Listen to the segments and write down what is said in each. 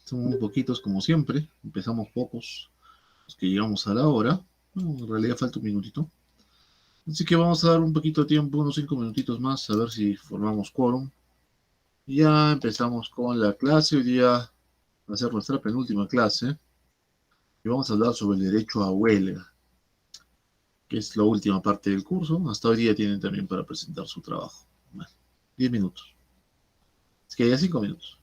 Somos muy poquitos como siempre, empezamos pocos, los que llegamos a la hora. No, en realidad falta un minutito. Así que vamos a dar un poquito de tiempo, unos 5 minutitos más, a ver si formamos quórum. Y ya empezamos con la clase. Hoy día va a ser nuestra penúltima clase y vamos a hablar sobre el derecho a huelga, que es la última parte del curso. Hasta hoy día tienen también para presentar su trabajo. Bueno, 10 minutos. Es que ya 5 minutos.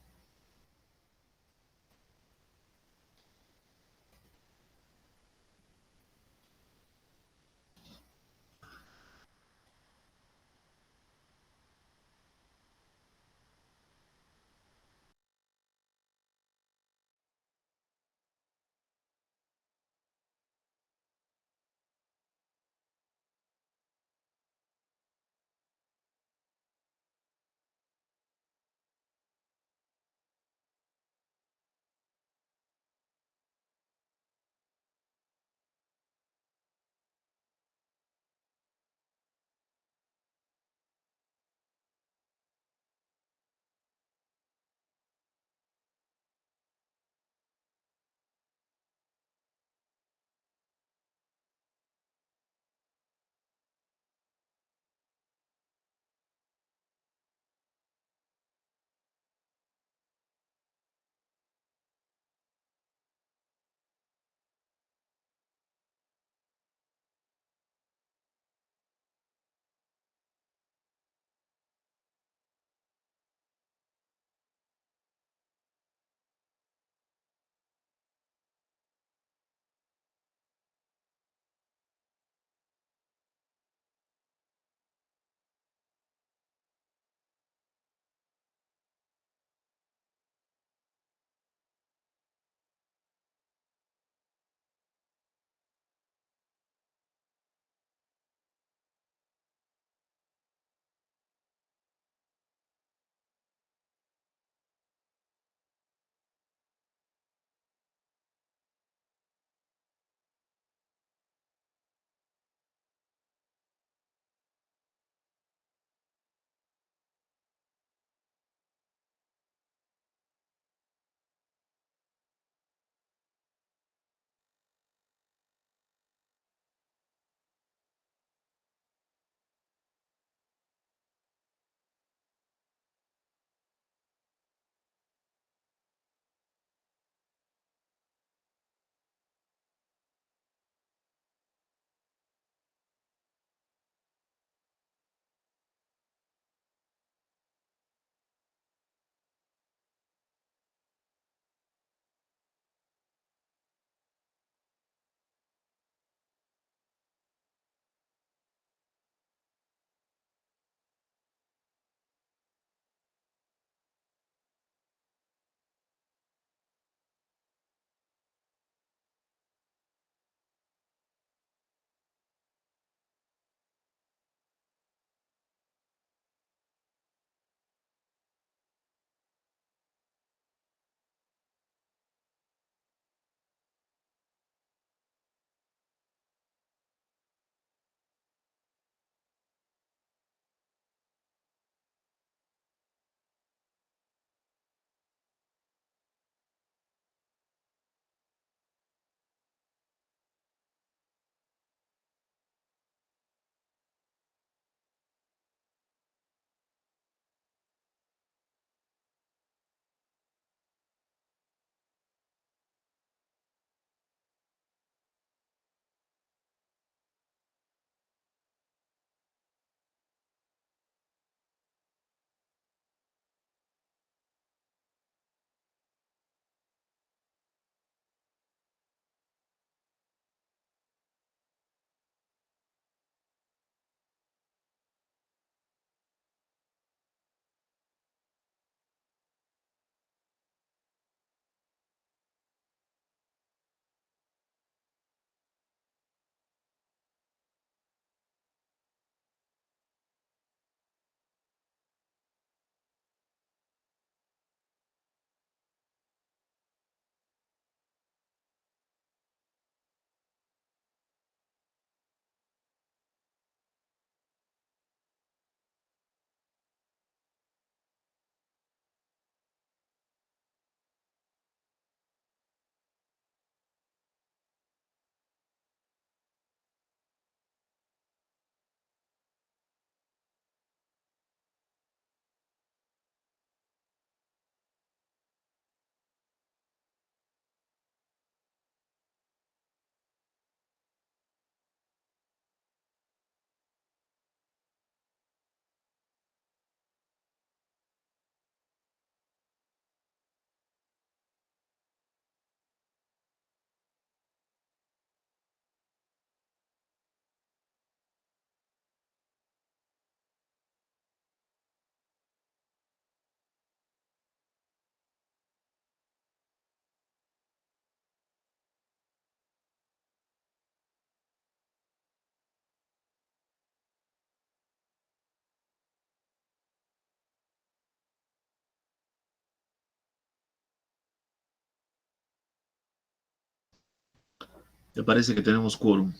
Me parece que tenemos quórum.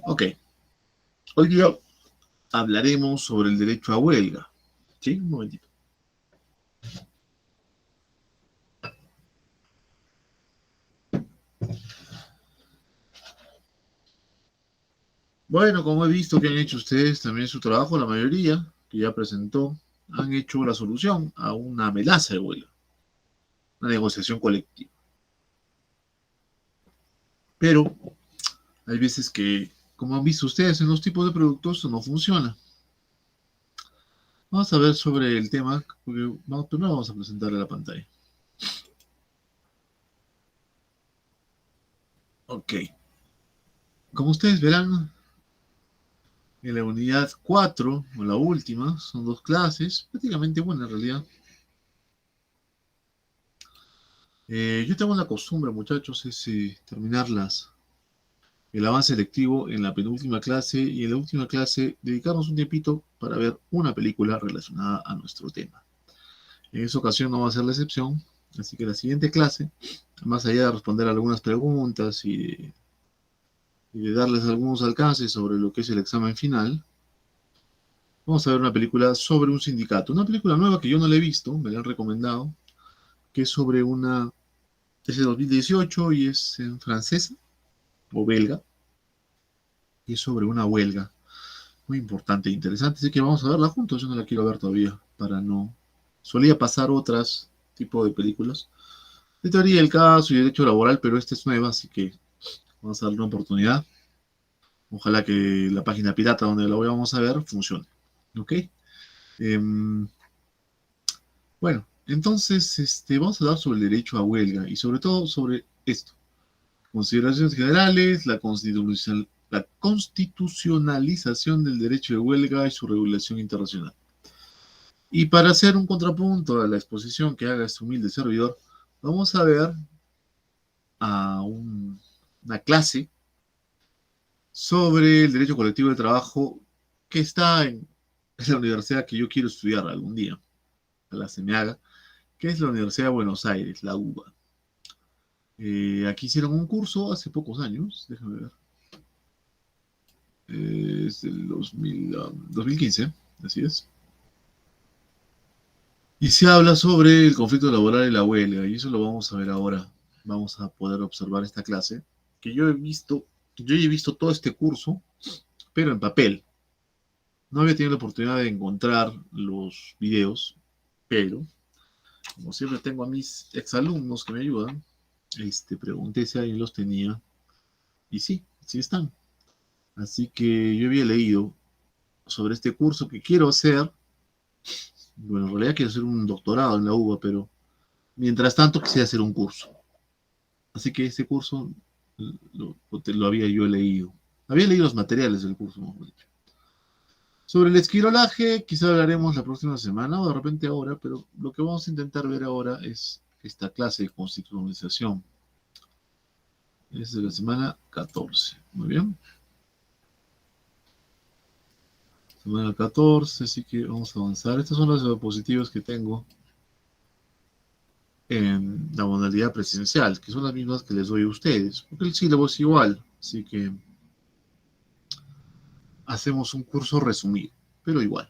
Ok. Hoy día hablaremos sobre el derecho a huelga. ¿Sí? Un momentito. Bueno, como he visto que han hecho ustedes también su trabajo, la mayoría que ya presentó han hecho la solución a una amenaza de huelga, una negociación colectiva. Pero hay veces que, como han visto ustedes en los tipos de productos, no funciona. Vamos a ver sobre el tema, porque primero vamos a presentarle la pantalla. Ok. Como ustedes verán, en la unidad 4, o la última, son dos clases, prácticamente buenas en realidad. Yo tengo la costumbre, muchachos, es terminarlas el avance lectivo en la penúltima clase y en la última clase dedicarnos un tiempito para ver una película relacionada a nuestro tema. En esta ocasión no va a ser la excepción, así que la siguiente clase, más allá de responder algunas preguntas y de darles algunos alcances sobre lo que es el examen final, vamos a ver una película sobre un sindicato. Una película nueva que yo no la he visto, me la han recomendado, que es sobre es de 2018 y es en francesa o belga, y es sobre una huelga muy importante e interesante. Así que vamos a verla juntos. Yo no la quiero ver todavía, para no. Solía pasar otras tipo de películas de teoría del caso y derecho laboral, pero esta es nueva, así que vamos a darle una oportunidad. Ojalá que la página pirata donde la vamos a ver funcione. ¿Ok? Em, bueno, entonces vamos a hablar sobre el derecho a huelga y sobre todo sobre esto. Consideraciones generales, la constitucionalización del derecho de huelga y su regulación internacional. Y para hacer un contrapunto a la exposición que haga este humilde servidor, vamos a ver una clase sobre el derecho colectivo de trabajo que está en la universidad que yo quiero estudiar algún día, a la se me haga, que es la Universidad de Buenos Aires, la UBA. Aquí hicieron un curso hace pocos años, déjame ver, es del 2015, así es. Y se habla sobre el conflicto laboral y la huelga, y eso lo vamos a ver ahora. Vamos a poder observar esta clase, que yo he visto todo este curso, pero en papel. No había tenido la oportunidad de encontrar los videos, pero como siempre tengo a mis exalumnos que me ayudan, pregunté si alguien los tenía, y sí, sí están. Así que yo había leído sobre este curso que quiero hacer. Bueno, en realidad quiero hacer un doctorado en la UBA, pero mientras tanto quisiera hacer un curso. Así que este curso lo había yo leído. Había leído los materiales del curso, mejor dicho. Sobre el esquirolaje, quizá hablaremos la próxima semana o de repente ahora, pero lo que vamos a intentar ver ahora es esta clase de constitucionalización. Es de la semana 14. Muy bien. Semana 14, así que vamos a avanzar. Estas son las diapositivas que tengo en la modalidad presencial, que son las mismas que les doy a ustedes, porque el sílabo es igual, así que hacemos un curso resumido, pero igual.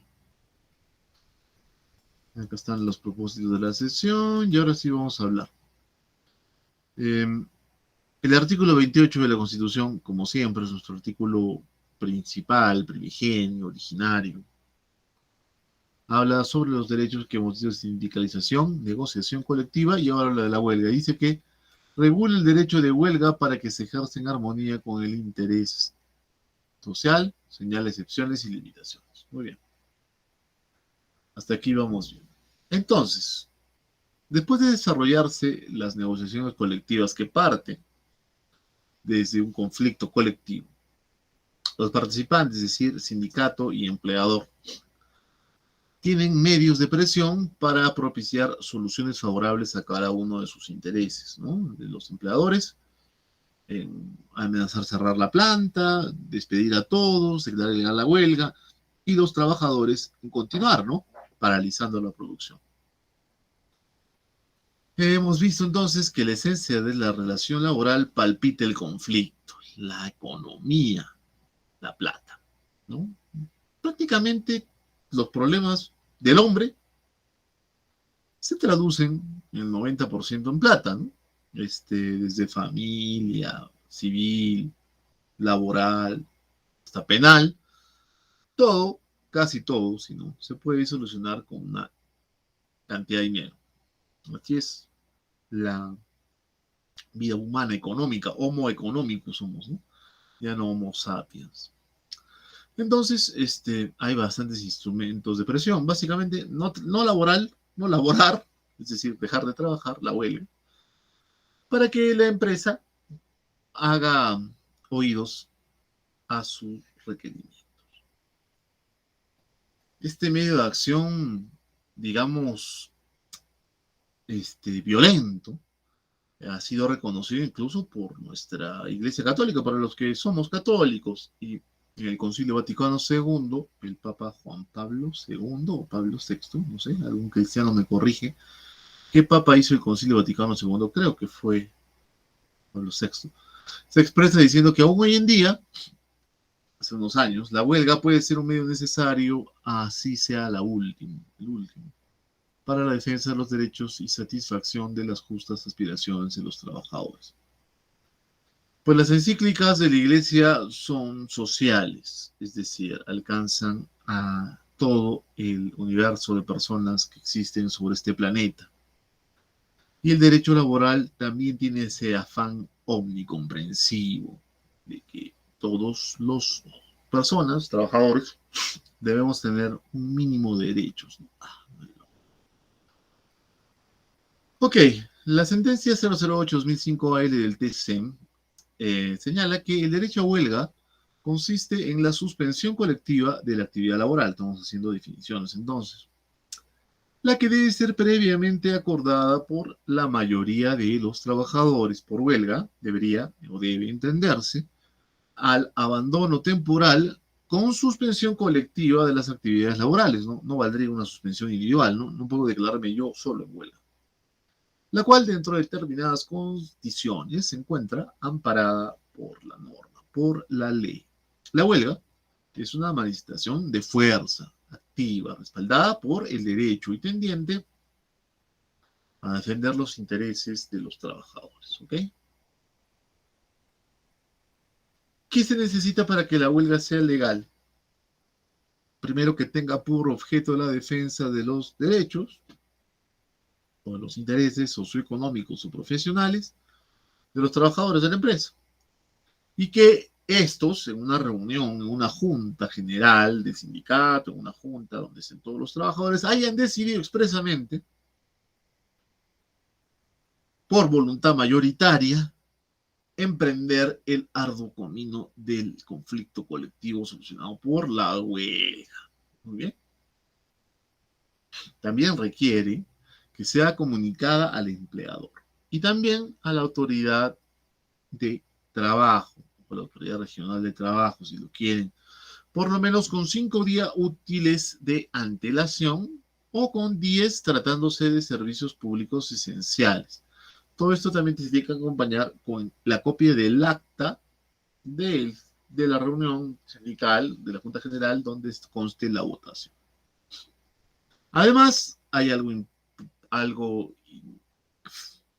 Acá están los propósitos de la sesión y ahora sí vamos a hablar. El artículo 28 de la Constitución, como siempre, es nuestro artículo principal, primigenio, originario. Habla sobre los derechos que hemos dicho: sindicalización, negociación colectiva, y ahora habla de la huelga. Dice que regula el derecho de huelga para que se ejerza en armonía con el interés social, señala excepciones y limitaciones. Muy bien. Hasta aquí vamos bien. Entonces, después de desarrollarse las negociaciones colectivas que parten desde un conflicto colectivo, los participantes, es decir, sindicato y empleador, tienen medios de presión para propiciar soluciones favorables a cada uno de sus intereses, ¿no? De los empleadores, amenazar cerrar la planta, despedir a todos, declarar ilegal la huelga, y los trabajadores en continuar, ¿no? Paralizando la producción. Hemos visto entonces que la esencia de la relación laboral palpita el conflicto, la economía, la plata, ¿no? Prácticamente los problemas del hombre se traducen en el 90% en plata, ¿no? Desde familia, civil, laboral, hasta penal, todo, casi todo, si no, se puede solucionar con una cantidad de dinero. Así es la vida humana económica, homo económico somos, ¿no? Ya no homo sapiens. Entonces, hay bastantes instrumentos de presión, básicamente no laboral, no laborar, es decir, dejar de trabajar, la huelga, para que la empresa haga oídos a sus requerimientos. Este medio de acción, digamos, violento, ha sido reconocido incluso por nuestra Iglesia Católica, para los que somos católicos, y en el Concilio Vaticano II, el Papa Juan Pablo II o Pablo VI, no sé, algún cristiano me corrige, ¿qué Papa hizo el Concilio Vaticano II? Creo que fue Pablo VI. Se expresa diciendo que aún hoy en día, hace unos años, la huelga puede ser un medio necesario, así sea el último, para la defensa de los derechos y satisfacción de las justas aspiraciones de los trabajadores. Pues las encíclicas de la Iglesia son sociales, es decir, alcanzan a todo el universo de personas que existen sobre este planeta. Y el derecho laboral también tiene ese afán omnicomprensivo de que todos los personas, trabajadores, debemos tener un mínimo de derechos. Ok, la sentencia 008-2005 AL del TC señala que el derecho a huelga consiste en la suspensión colectiva de la actividad laboral. Estamos haciendo definiciones entonces. La que debe ser previamente acordada por la mayoría de los trabajadores. Por huelga debería o debe entenderse al abandono temporal con suspensión colectiva de las actividades laborales. No valdría una suspensión individual, ¿no? No puedo declararme yo solo en huelga, la cual dentro de determinadas condiciones se encuentra amparada por la norma, por la ley. La huelga es una manifestación de fuerza activa, respaldada por el derecho y tendiente a defender los intereses de los trabajadores. ¿Ok? ¿Qué se necesita para que la huelga sea legal? Primero, que tenga por objeto la defensa de los derechos o de los intereses socioeconómicos o profesionales de los trabajadores de la empresa. Y que estos, en una reunión, en una junta general del sindicato, en una junta donde estén todos los trabajadores, hayan decidido expresamente, por voluntad mayoritaria, emprender el arduo camino del conflicto colectivo solucionado por la huelga. Muy bien. También requiere que sea comunicada al empleador y también a la autoridad de trabajo, o la autoridad regional de trabajo, si lo quieren, por lo menos con 5 días útiles de antelación o con 10 tratándose de servicios públicos esenciales. Todo esto también se tiene que acompañar con la copia del acta de la reunión sindical, de la Junta General, donde conste la votación. Además, hay algo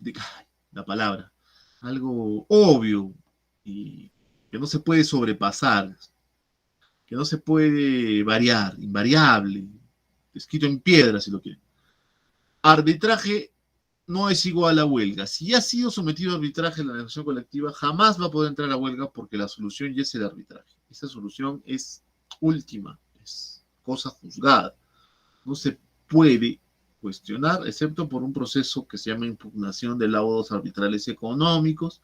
de, la palabra, algo obvio y que no se puede sobrepasar, que no se puede variar, invariable, escrito en piedra si lo quieren. Arbitraje no es igual a huelga. Si ha sido sometido a arbitraje en la negociación colectiva, jamás va a poder entrar a huelga porque la solución ya es el arbitraje. Esa solución es última, es cosa juzgada. No se puede cuestionar, excepto por un proceso que se llama impugnación de laudos arbitrales económicos,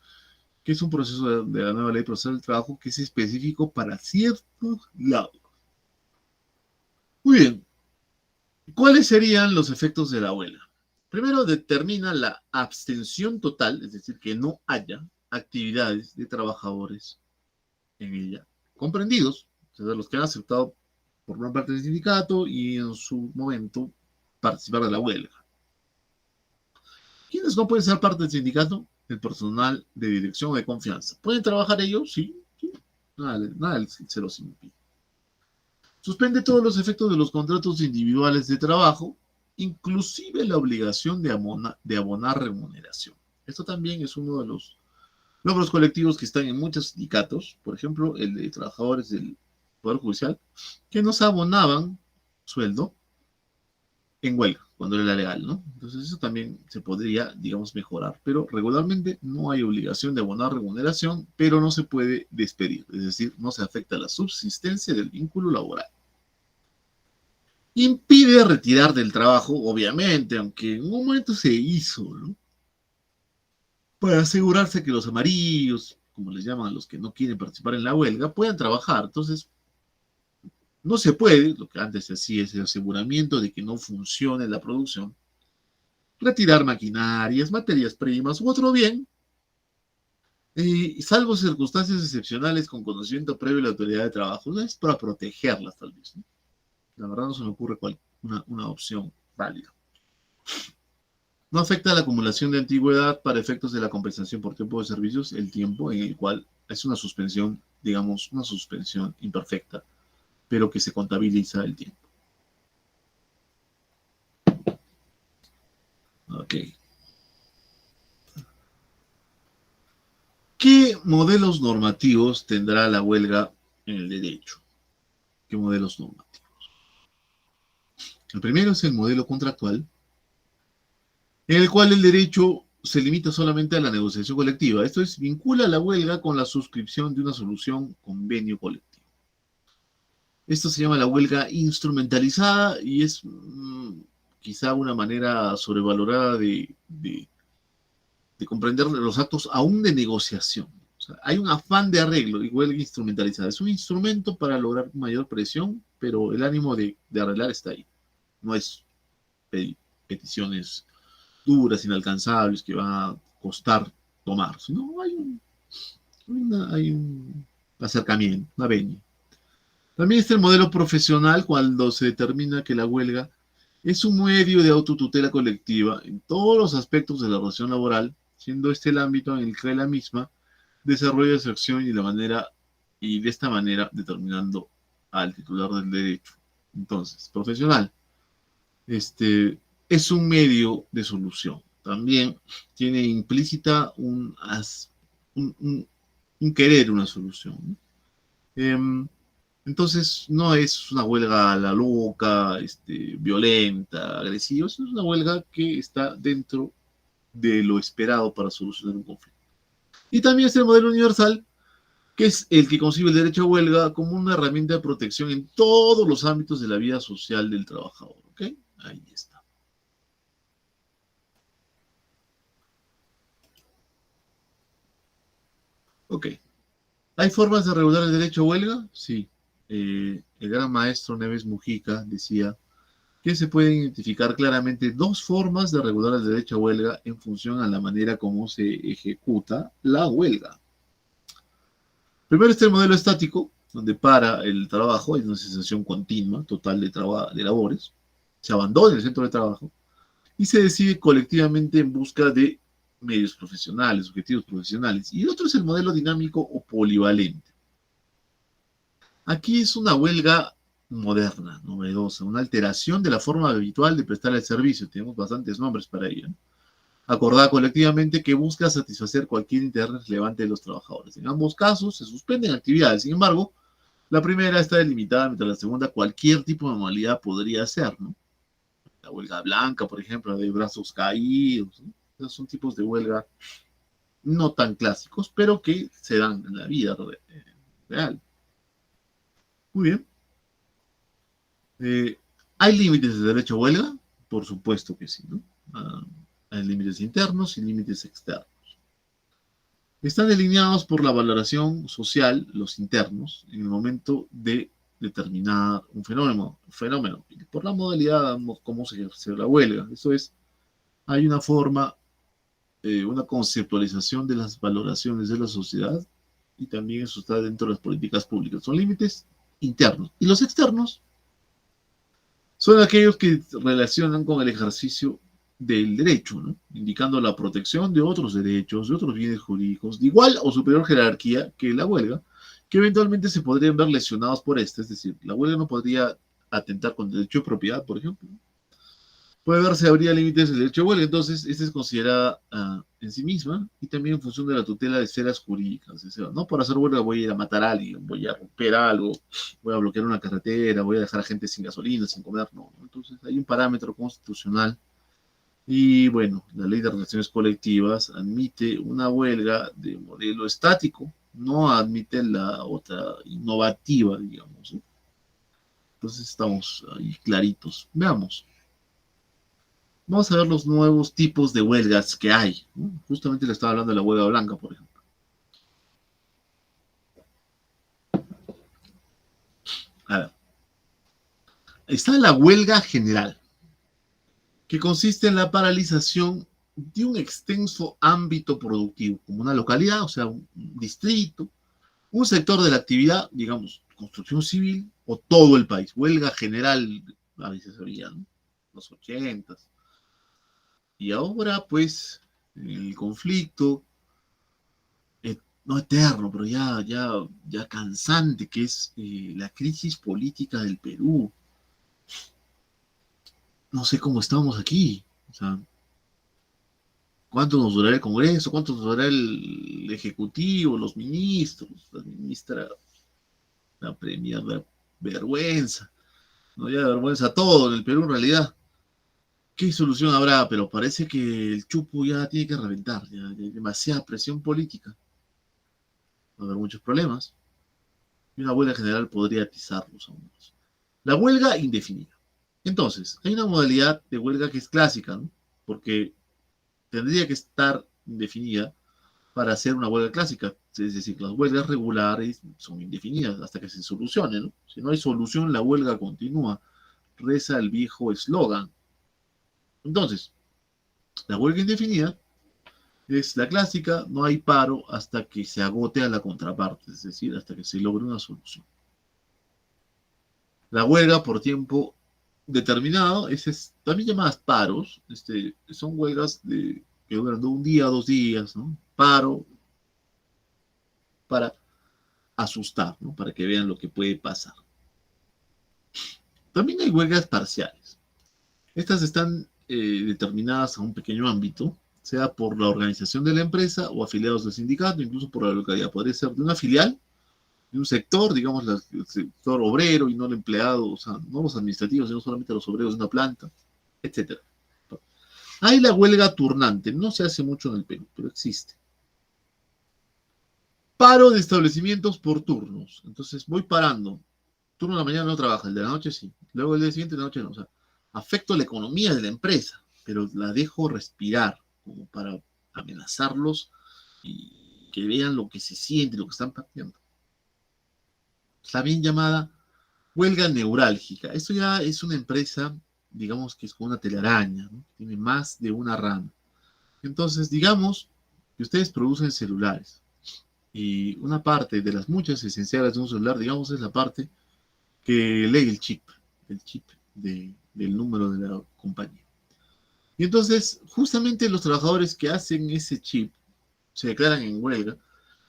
que es un proceso de la nueva ley procesal del trabajo que es específico para ciertos laudos. Muy bien, ¿cuáles serían los efectos de la huelga? Primero, determina la abstención total, es decir, que no haya actividades de trabajadores en ella, comprendidos, o sea, los que han aceptado por una parte del sindicato y en su momento participar de la huelga. ¿Quiénes no pueden ser parte del sindicato? El personal de dirección o de confianza. ¿Pueden trabajar ellos? Sí. Sí. Nada se los impide. Suspende todos los efectos de los contratos individuales de trabajo, inclusive la obligación de abonar remuneración. Esto también es uno de los logros colectivos que están en muchos sindicatos, por ejemplo, el de trabajadores del Poder Judicial, que no se abonaban sueldo en huelga, cuando era legal, ¿no? Entonces eso también se podría, digamos, mejorar, pero regularmente no hay obligación de abonar remuneración, pero no se puede despedir, es decir, no se afecta la subsistencia del vínculo laboral. Impide retirar del trabajo, obviamente, aunque en un momento se hizo, ¿no? Para asegurarse que los amarillos, como les llaman a los que no quieren participar en la huelga, puedan trabajar. Entonces, no se puede, lo que antes se hacía es el aseguramiento de que no funcione la producción, retirar maquinarias, materias primas u otro bien, salvo circunstancias excepcionales con conocimiento previo de la autoridad de trabajo. No es para protegerlas, tal vez, ¿no? La verdad no se me ocurre una opción válida. No afecta la acumulación de antigüedad para efectos de la compensación por tiempo de servicios, el tiempo en el cual es una suspensión, digamos, una suspensión imperfecta, pero que se contabiliza el tiempo. Ok. ¿Qué modelos normativos tendrá la huelga en el derecho? ¿Qué modelos normativos? El primero es el modelo contractual, en el cual el derecho se limita solamente a la negociación colectiva. Esto es, vincula la huelga con la suscripción de una solución convenio colectivo. Esto se llama la huelga instrumentalizada y es quizá una manera sobrevalorada de comprender los actos aún de negociación. O sea, hay un afán de arreglo y huelga instrumentalizada. Es un instrumento para lograr mayor presión, pero el ánimo de arreglar está ahí. No es peticiones duras, inalcanzables, que van a costar tomar, sino hay un acercamiento, una venia. También está el modelo profesional, cuando se determina que la huelga es un medio de autotutela colectiva en todos los aspectos de la relación laboral, siendo este el ámbito en el que la misma desarrolla su acción y de esta manera determinando al titular del derecho. Entonces, profesional, es un medio de solución. También tiene implícita un querer una solución, ¿no? Entonces, no es una huelga a la loca, violenta, agresiva, es una huelga que está dentro de lo esperado para solucionar un conflicto. Y también es el modelo universal, que es el que concibe el derecho a huelga como una herramienta de protección en todos los ámbitos de la vida social del trabajador. ¿Ok? Ahí está. Ok. ¿Hay formas de regular el derecho a huelga? Sí. El gran maestro Neves Mujica decía que se pueden identificar claramente dos formas de regular el derecho a huelga en función a la manera como se ejecuta la huelga. Primero está el modelo estático, donde para el trabajo hay una cesación continua, total de labores, se abandona el centro de trabajo y se decide colectivamente en busca de medios profesionales, objetivos profesionales. Y el otro es el modelo dinámico o polivalente. Aquí es una huelga moderna, novedosa, una alteración de la forma habitual de prestar el servicio. Tenemos bastantes nombres para ello, ¿no? Acordada colectivamente que busca satisfacer cualquier interés relevante de los trabajadores. En ambos casos se suspenden actividades. Sin embargo, la primera está delimitada, mientras la segunda cualquier tipo de modalidad podría ser, ¿no? La huelga blanca, por ejemplo, de brazos caídos, ¿no? Esos son tipos de huelga no tan clásicos, pero que se dan en la vida real. Muy bien. ¿Hay límites de derecho a huelga? Por supuesto que sí, ¿no? Hay límites internos y límites externos. Están delineados por la valoración social, los internos, en el momento de determinar un fenómeno. Y por la modalidad, cómo se ejerce la huelga. Eso es, hay una forma, una conceptualización de las valoraciones de la sociedad y también eso está dentro de las políticas públicas. Son límites internos. Y los externos son aquellos que relacionan con el ejercicio del derecho, ¿no? Indicando la protección de otros derechos, de otros bienes jurídicos, de igual o superior jerarquía que la huelga, que eventualmente se podrían ver lesionados por este. Es decir, la huelga no podría atentar con el derecho de propiedad, por ejemplo. Puede verse habría límites del derecho de huelga, entonces esta es considerada en sí misma y también en función de la tutela de esferas jurídicas. O sea, no por hacer huelga voy a ir a matar a alguien, voy a romper algo, voy a bloquear una carretera, voy a dejar a gente sin gasolina, sin comer, no. Entonces hay un parámetro constitucional y bueno, la ley de relaciones colectivas admite una huelga de modelo estático, no admite la otra innovativa, digamos, ¿no? Entonces estamos ahí claritos. Veamos. Vamos a ver los nuevos tipos de huelgas que hay, ¿no? Justamente le estaba hablando de la huelga blanca, por ejemplo. A ver, está la huelga general, que consiste en la paralización de un extenso ámbito productivo, como una localidad, o sea, un distrito, un sector de la actividad, digamos, construcción civil, o todo el país. Huelga general, a veces había, ¿no? Los 80s. Y ahora, pues, el conflicto, no eterno, pero ya cansante, que es la crisis política del Perú. No sé cómo estamos aquí. O sea, ¿cuánto nos durará el Congreso? ¿Cuánto nos durará el Ejecutivo, los ministros, la ministra, la premier de vergüenza? No, ya de vergüenza todo en el Perú en realidad. ¿Qué solución habrá? Pero parece que el chupo ya tiene que reventar, ya hay demasiada presión política. Va a haber muchos problemas. Y una huelga general podría atizarlos aún más. La huelga indefinida. Entonces, hay una modalidad de huelga que es clásica, ¿no? Porque tendría que estar indefinida para hacer una huelga clásica. Es decir, las huelgas regulares son indefinidas hasta que se solucione, ¿no? Si no hay solución, la huelga continúa. Reza el viejo eslogan. Entonces, la huelga indefinida es la clásica, no hay paro hasta que se agote a la contraparte, es decir, hasta que se logre una solución. La huelga por tiempo determinado, también llamadas paros, son huelgas que duran de un día a 2 días, ¿no? Paro para asustar, ¿no? Para que vean lo que puede pasar. También hay huelgas parciales. Estas están determinadas a un pequeño ámbito, sea por la organización de la empresa o afiliados del sindicato, incluso por la localidad. Podría ser de una filial, de un sector, digamos, el sector obrero y no el empleado, o sea, no los administrativos, sino solamente los obreros de una planta, etcétera. Hay la huelga turnante, no se hace mucho en el Perú, pero existe. Paro de establecimientos por turnos. Entonces voy parando. Turno de la mañana no trabaja, el de la noche sí. Luego el día siguiente de la noche no. O sea, afecto la economía de la empresa, pero la dejo respirar como para amenazarlos y que vean lo que se siente, lo que están partiendo. Está bien llamada huelga neurálgica. Esto ya es una empresa, digamos que es como una telaraña, ¿no? Tiene más de una rama. Entonces, digamos que ustedes producen celulares y una parte de las muchas esenciales de un celular, digamos, es la parte que lee el chip del número de la compañía. Y entonces, justamente los trabajadores que hacen ese chip se declaran en huelga,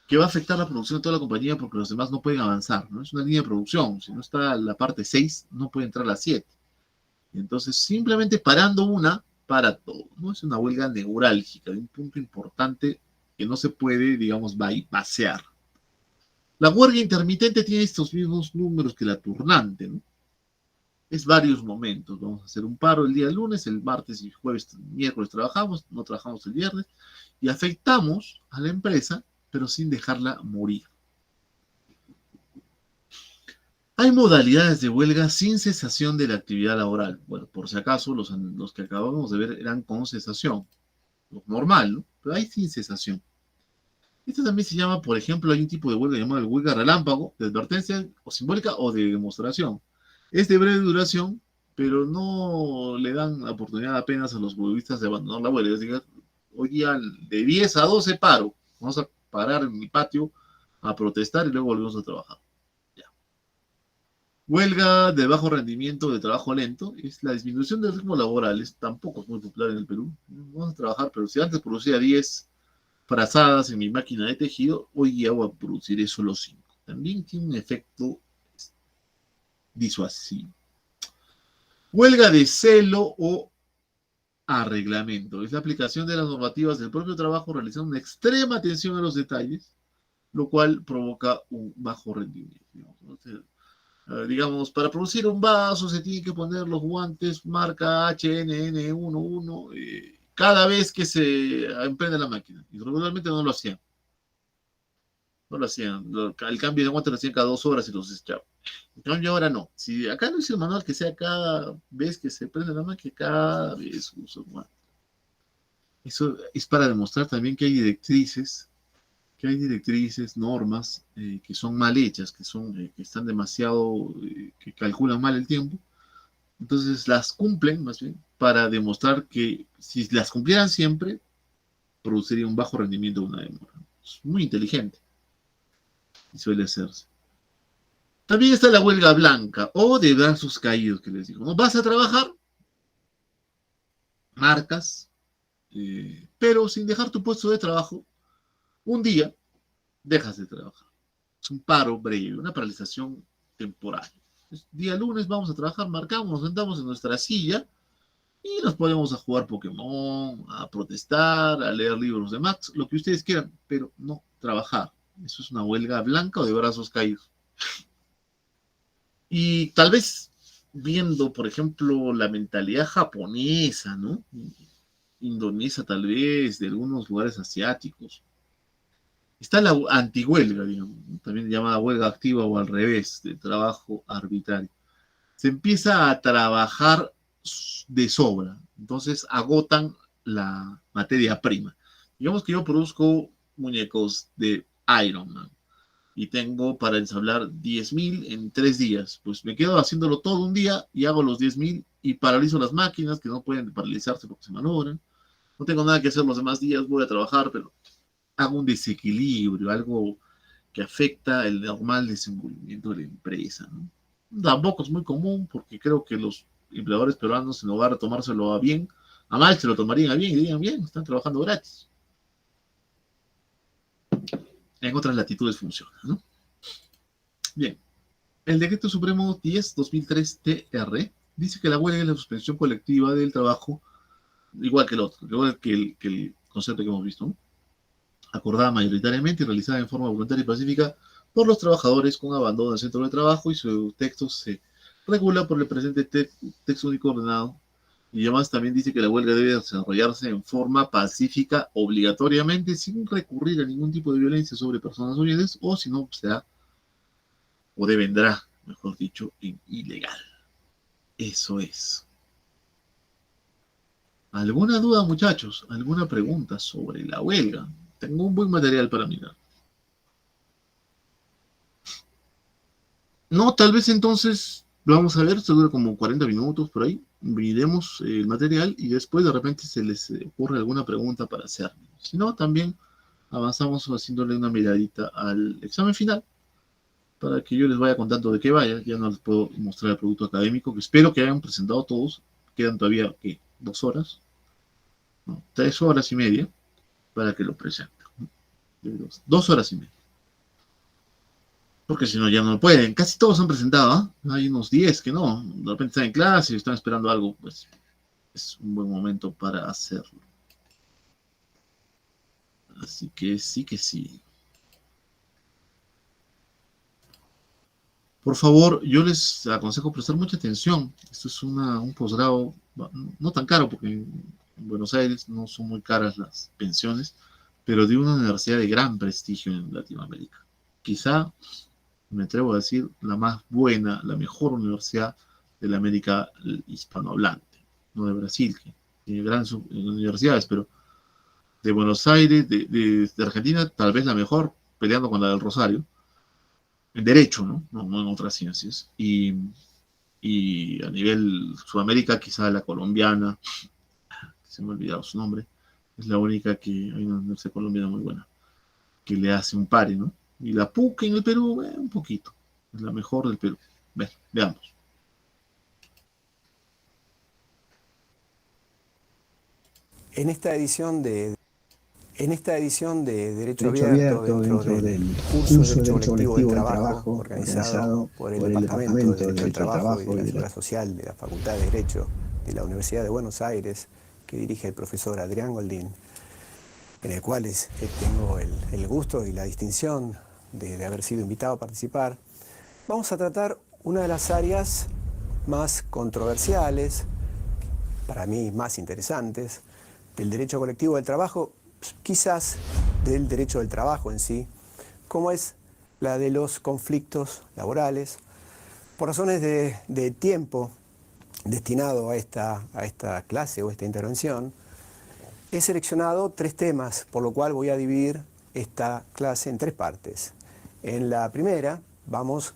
que va a afectar la producción de toda la compañía porque los demás no pueden avanzar, ¿no? Es una línea de producción, si no está la parte 6 no puede entrar la 7. Entonces, simplemente parando una, para todo, ¿no? Es una huelga neurálgica, de un punto importante que no se puede, digamos, pasear. La huelga intermitente tiene estos mismos números que la turnante, ¿no? Es varios momentos. Vamos a hacer un paro el día lunes, el martes y jueves, miércoles trabajamos, no trabajamos el viernes y afectamos a la empresa, pero sin dejarla morir. Hay modalidades de huelga sin cesación de la actividad laboral. Bueno, por si acaso, los que acabamos de ver eran con cesación, lo normal, ¿no? Pero hay sin cesación. Esto también se llama, por ejemplo, hay un tipo de huelga llamado huelga relámpago, de advertencia o simbólica o de demostración. Es de breve duración, pero no le dan la oportunidad apenas a los huelguistas de abandonar la huelga. Es decir, hoy día de 10 a 12 paro. Vamos a parar en mi patio a protestar y luego volvemos a trabajar. Ya. Huelga de bajo rendimiento de trabajo lento es la disminución del ritmo laboral. Tampoco es muy popular en el Perú. Vamos a trabajar, pero si antes producía 10 frazadas en mi máquina de tejido, hoy ya voy a producir solo 5. También tiene un efecto disuasivo. Huelga de celo o arreglamento. Es la aplicación de las normativas del propio trabajo realizando una extrema atención a los detalles, lo cual provoca un bajo rendimiento. Digamos, para producir un vaso se tienen que poner los guantes marca HNN11 cada vez que se emprende la máquina. Y regularmente no lo hacían. No lo hacían. El cambio de guantes lo hacían cada 2 horas y los desechaban. En cambio ahora no. Si acá no hice el manual que sea cada vez que se prende la máquina, cada vez uso el guante. Eso es para demostrar también que hay directrices, normas que son mal hechas, que están demasiado, que calculan mal el tiempo. Entonces las cumplen más bien para demostrar que si las cumplieran siempre, produciría un bajo rendimiento de una demora. Es muy inteligente y suele hacerse. También está la huelga blanca o de brazos caídos que les digo. ¿No? Vas a trabajar, marcas, pero sin dejar tu puesto de trabajo, un día dejas de trabajar. Es un paro breve, una paralización temporal. Día lunes vamos a trabajar, marcamos, nos sentamos en nuestra silla y nos ponemos a jugar Pokémon, a protestar, a leer libros de Max, lo que ustedes quieran, pero no trabajar. Eso es una huelga blanca o de brazos caídos. Y tal vez viendo, por ejemplo, la mentalidad japonesa, ¿no? Indonesia tal vez, de algunos lugares asiáticos. Está la antihuelga, digamos, ¿no? También llamada huelga activa o al revés, de trabajo arbitrario. Se empieza a trabajar de sobra, entonces agotan la materia prima. Digamos que yo produzco muñecos de Iron Man y tengo para ensamblar 10.000 en 3 días. Pues me quedo haciéndolo todo un día y hago los 10.000 y paralizo las máquinas que no pueden paralizarse porque se malogran. No tengo nada que hacer los demás días, voy a trabajar, pero hago un desequilibrio, algo que afecta el normal desenvolvimiento de la empresa, ¿no? Tampoco es muy común porque creo que los empleadores peruanos en lugar de tomárselo a bien, a mal se lo tomarían a bien y dirían bien, están trabajando gratis. En otras latitudes funciona, ¿no? Bien, el Decreto Supremo 10-2003-TR dice que la huelga es la suspensión colectiva del trabajo, igual que el otro, igual que el concepto que hemos visto, ¿no? Acordada mayoritariamente y realizada en forma voluntaria y pacífica por los trabajadores con abandono del centro de trabajo y su texto se regula por el presente texto único ordenado. Y además también dice que la huelga debe desarrollarse en forma pacífica obligatoriamente sin recurrir a ningún tipo de violencia sobre personas o bienes o si no será o devendrá, mejor dicho, en ilegal. Eso es. ¿Alguna duda, muchachos? ¿Alguna pregunta sobre la huelga? Tengo un buen material para mirar. No, tal vez entonces lo vamos a ver, se dura como 40 minutos por ahí. Miremos el material y después de repente se les ocurre alguna pregunta para hacer. Si no, también avanzamos haciéndole una miradita al examen final para que yo les vaya contando de qué vaya. Ya no les puedo mostrar el producto académico, que espero que hayan presentado todos. Quedan todavía, ¿qué? 2 horas, no, 3 horas y media para que lo presenten. 2 horas y media. Porque si no, ya no pueden. Casi todos han presentado, ¿eh? Hay unos 10 que no. De repente están en clase y están esperando algo, pues es un buen momento para hacerlo. Así que sí que sí. Por favor, yo les aconsejo prestar mucha atención. Esto es un posgrado no tan caro, porque en Buenos Aires no son muy caras las pensiones, pero de una universidad de gran prestigio en Latinoamérica. Quizá, me atrevo a decir, la más buena, la mejor universidad de la América hispanohablante, no de Brasil, que tiene grandes universidades, pero de Buenos Aires, de Argentina, tal vez la mejor, peleando con la del Rosario, en derecho, ¿no? No en otras ciencias. Y a nivel Sudamérica, quizá la colombiana, se me ha olvidado su nombre, es la única que hay una universidad colombiana muy buena, que le hace un pare, ¿no? Y la PUC en el Perú, un poquito, es la mejor del Perú. Bueno, veamos. En esta edición de Derecho Derecho Abierto, abierto dentro dentro del del curso de curso de Derecho Derecho Colectivo del Colectivo del Trabajo, Trabajo, organizado organizado por el por el Departamento de Departamento de Derecho del Derecho del Trabajo y Trabajo de y la de Seguridad la... Social de la Facultad de Derecho de la Universidad de Buenos Aires, que dirige el profesor Adrián Goldín, en el cual tengo el gusto y la distinción de haber sido invitado a participar. Vamos a tratar una de las áreas más controversiales, para mí más interesantes, del derecho colectivo del trabajo, quizás del derecho del trabajo en sí, como es la de los conflictos laborales. Por razones de tiempo destinado a esta clase o esta intervención, he seleccionado 3 temas, por lo cual voy a dividir esta clase en 3 partes. En la primera vamos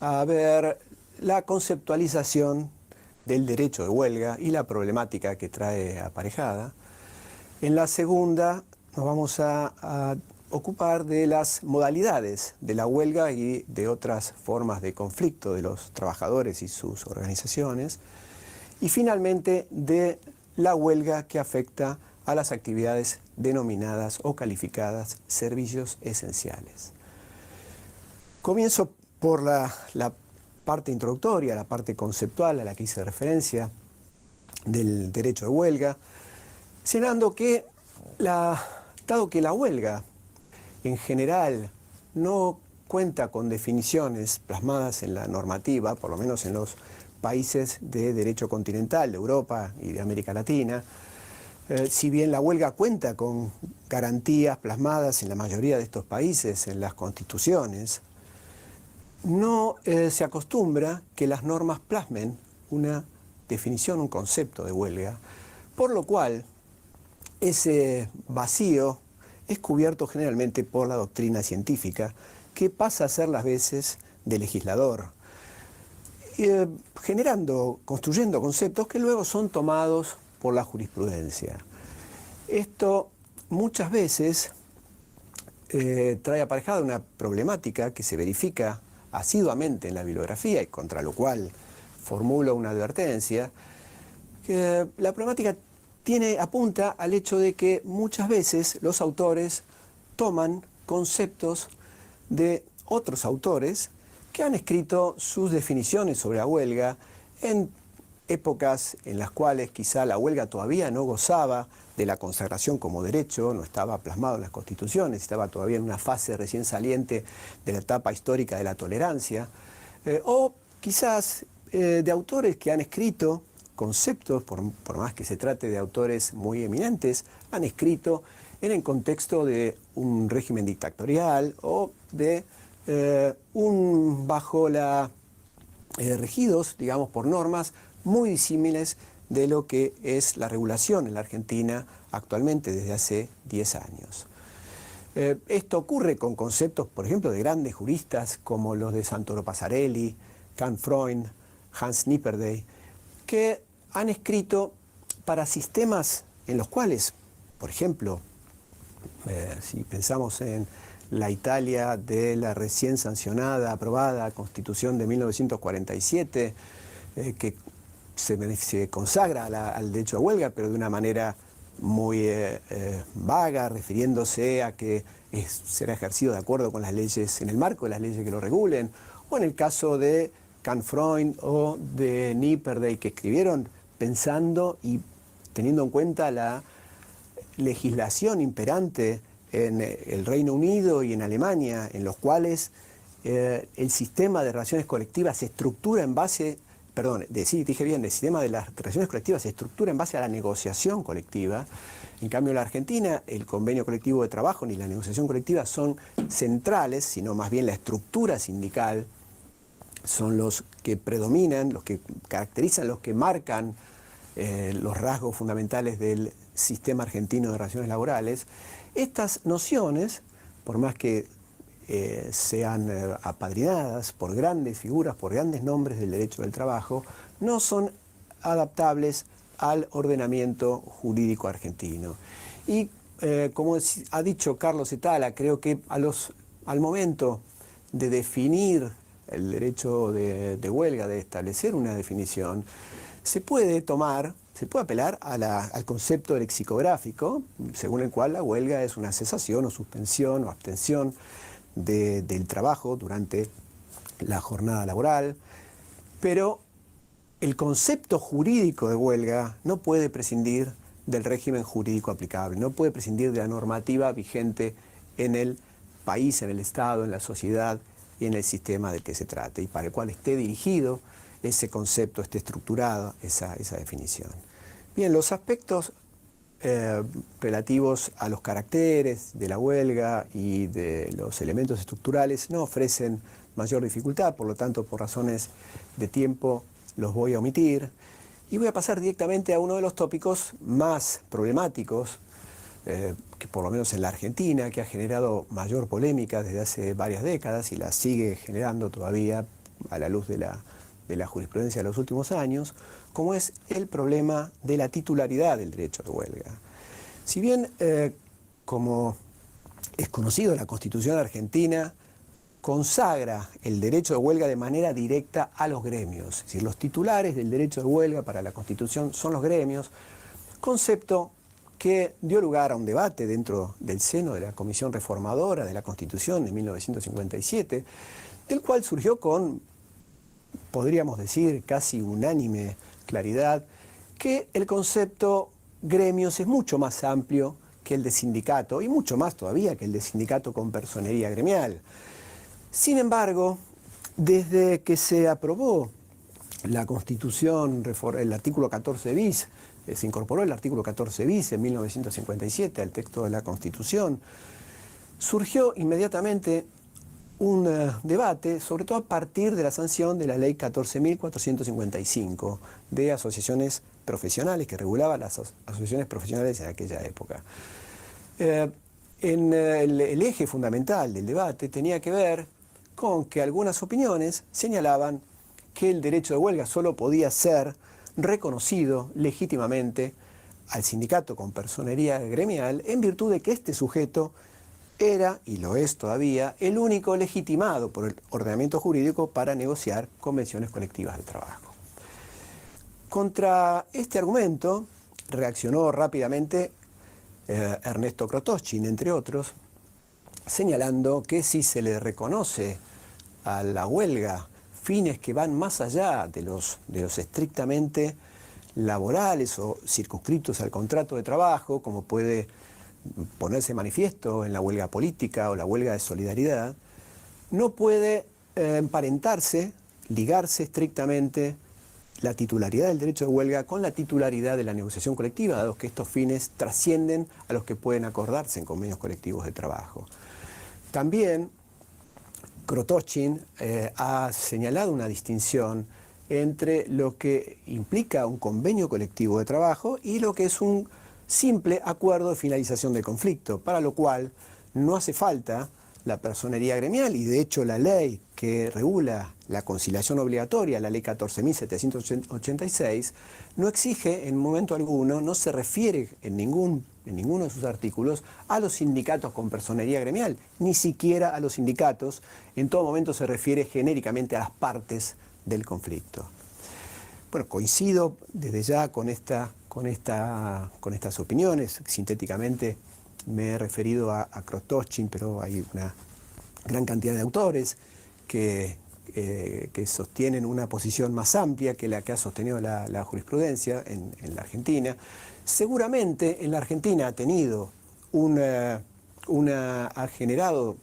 a ver la conceptualización del derecho de huelga y la problemática que trae aparejada. En la segunda nos vamos a ocupar de las modalidades de la huelga y de otras formas de conflicto de los trabajadores y sus organizaciones. Y finalmente de la huelga que afecta a las actividades denominadas o calificadas servicios esenciales. Comienzo por la parte introductoria, la parte conceptual a la que hice referencia del derecho de huelga, señalando que dado que la huelga en general no cuenta con definiciones plasmadas en la normativa, por lo menos en los países de derecho continental, de Europa y de América Latina, si bien la huelga cuenta con garantías plasmadas en la mayoría de estos países, en las constituciones, no se acostumbra que las normas plasmen una definición, un concepto de huelga, por lo cual ese vacío es cubierto generalmente por la doctrina científica, que pasa a ser las veces de legislador, construyendo conceptos que luego son tomados por la jurisprudencia. Esto muchas veces trae aparejada una problemática que se verifica asiduamente en la bibliografía y contra lo cual formulo una advertencia. La problemática apunta al hecho de que muchas veces los autores toman conceptos de otros autores que han escrito sus definiciones sobre la huelga en épocas en las cuales quizá la huelga todavía no gozaba de la consagración como derecho, no estaba plasmado en las constituciones, estaba todavía en una fase recién saliente de la etapa histórica de la tolerancia, o quizás de autores que han escrito conceptos, por más que se trate de autores muy eminentes, han escrito en el contexto de un régimen dictatorial o de regidos, digamos, por normas muy disímiles de lo que es la regulación en la Argentina actualmente desde hace 10 años. Esto ocurre con conceptos, por ejemplo, de grandes juristas como los de Santoro Passarelli, Kant Freund, Hans Nipperdey, que han escrito para sistemas en los cuales, por ejemplo, si pensamos en la Italia de la recién sancionada, aprobada Constitución de 1947, que se consagra al derecho a huelga, pero de una manera muy vaga, refiriéndose a que será ejercido de acuerdo con las leyes, en el marco de las leyes que lo regulen, o en el caso de Kant Freund o de Nipperdey, que escribieron pensando y teniendo en cuenta la legislación imperante en el Reino Unido y en Alemania, en los cuales el sistema de relaciones colectivas se estructura en base, dije bien, el sistema de las relaciones colectivas se estructura en base a la negociación colectiva. En cambio, en la Argentina, el convenio colectivo de trabajo ni la negociación colectiva son centrales, sino más bien la estructura sindical son los que predominan, los que caracterizan, los que marcan los rasgos fundamentales del sistema argentino de relaciones laborales. Estas nociones, por más que sean apadrinadas por grandes figuras, por grandes nombres del derecho del trabajo, no son adaptables al ordenamiento jurídico argentino. Y como ha dicho Carlos Etala, creo que al momento de definir el derecho de huelga, de establecer una definición, se puede apelar al concepto lexicográfico, según el cual la huelga es una cesación o suspensión o abstención del trabajo durante la jornada laboral, pero el concepto jurídico de huelga no puede prescindir del régimen jurídico aplicable, no puede prescindir de la normativa vigente en el país, en el Estado, en la sociedad y en el sistema del que se trate, y para el cual esté dirigido ese concepto, esté estructurada esa definición. Bien, los aspectos relativos a los caracteres de la huelga y de los elementos estructurales no ofrecen mayor dificultad, por lo tanto, por razones de tiempo los voy a omitir y voy a pasar directamente a uno de los tópicos más problemáticos, que por lo menos en la Argentina, que ha generado mayor polémica desde hace varias décadas y la sigue generando todavía a la luz de la jurisprudencia de los últimos años, como es el problema de la titularidad del derecho de huelga. Si bien, como es conocido, la Constitución argentina consagra el derecho de huelga de manera directa a los gremios, es decir, los titulares del derecho de huelga para la Constitución son los gremios, concepto que dio lugar a un debate dentro del seno de la Comisión Reformadora de la Constitución de 1957, del cual surgió con, podríamos decir, casi unánime claridad, que el concepto gremios es mucho más amplio que el de sindicato, y mucho más todavía que el de sindicato con personería gremial. Sin embargo, desde que se aprobó la Constitución, el artículo 14 bis, se incorporó el artículo 14 bis en 1957 al texto de la Constitución, surgió inmediatamente un debate, sobre todo a partir de la sanción de la ley 14.455 de asociaciones profesionales, que regulaba las asociaciones profesionales en aquella época. El eje fundamental del debate tenía que ver con que algunas opiniones señalaban que el derecho de huelga solo podía ser reconocido legítimamente al sindicato con personería gremial en virtud de que este sujeto era, y lo es todavía, el único legitimado por el ordenamiento jurídico para negociar convenciones colectivas de trabajo. Contra este argumento reaccionó rápidamente Ernesto Krotoschin, entre otros, señalando que si se le reconoce a la huelga fines que van más allá de los estrictamente laborales o circunscritos al contrato de trabajo, como puede ponerse manifiesto en la huelga política o la huelga de solidaridad, no puede emparentarse, ligarse estrictamente la titularidad del derecho de huelga con la titularidad de la negociación colectiva, dado que estos fines trascienden a los que pueden acordarse en convenios colectivos de trabajo. También Krotoschin ha señalado una distinción entre lo que implica un convenio colectivo de trabajo y lo que es un simple acuerdo de finalización del conflicto, para lo cual no hace falta la personería gremial, y de hecho la ley que regula la conciliación obligatoria, la ley 14.786, no exige en momento alguno, no se refiere en ninguno de sus artículos a los sindicatos con personería gremial, ni siquiera a los sindicatos, en todo momento se refiere genéricamente a las partes del conflicto. Bueno, coincido desde ya con estas opiniones. Sintéticamente me he referido a Krotoschin, pero hay una gran cantidad de autores que sostienen una posición más amplia que la que ha sostenido la jurisprudencia en la Argentina. Seguramente en la Argentina ha generado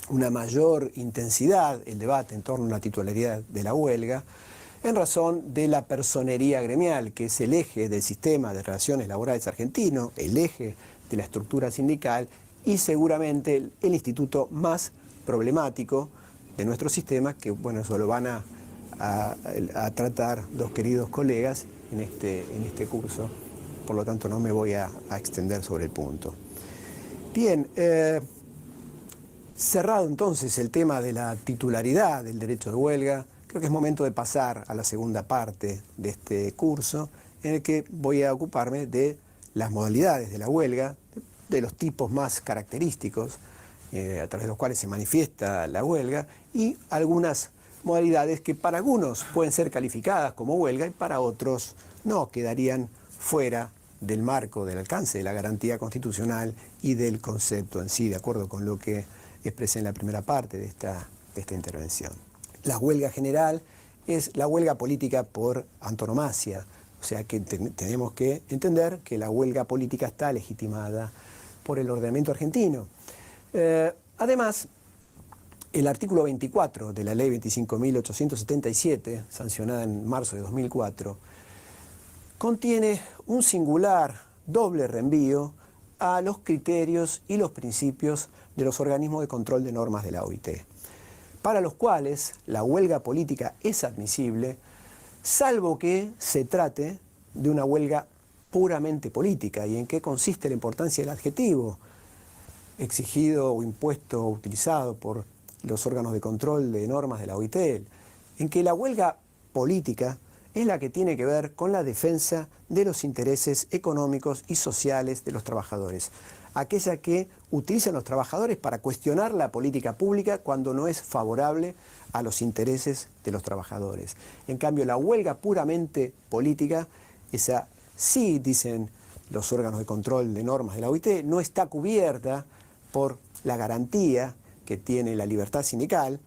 una mayor intensidad el debate en torno a la titularidad de la huelga, en razón de la personería gremial, que es el eje del sistema de relaciones laborales argentino, el eje de la estructura sindical y seguramente el instituto más problemático de nuestro sistema, que bueno, eso lo van a tratar dos queridos colegas en este curso, por lo tanto no me voy a extender sobre el punto. Bien, cerrado entonces el tema de la titularidad del derecho de huelga, creo que es momento de pasar a la segunda parte de este curso, en el que voy a ocuparme de las modalidades de la huelga, de los tipos más característicos a través de los cuales se manifiesta la huelga, y algunas modalidades que para algunos pueden ser calificadas como huelga y para otros no, quedarían fuera del marco, del alcance de la garantía constitucional y del concepto en sí, de acuerdo con lo que expresé en la primera parte de esta intervención. La huelga general es la huelga política por antonomasia, o sea que tenemos que entender que la huelga política está legitimada por el ordenamiento argentino. Además, el artículo 24 de la ley 25.877, sancionada en marzo de 2004, contiene un singular doble reenvío a los criterios y los principios de los organismos de control de normas de la OIT, para los cuales la huelga política es admisible, salvo que se trate de una huelga puramente política. ¿Y en qué consiste la importancia del adjetivo exigido o impuesto o utilizado por los órganos de control de normas de la OIT? En que la huelga política es la que tiene que ver con la defensa de los intereses económicos y sociales de los trabajadores, aquella que utilizan los trabajadores para cuestionar la política pública cuando no es favorable a los intereses de los trabajadores. En cambio, la huelga puramente política, esa sí, dicen los órganos de control de normas de la OIT, no está cubierta por la garantía que tiene la libertad sindical,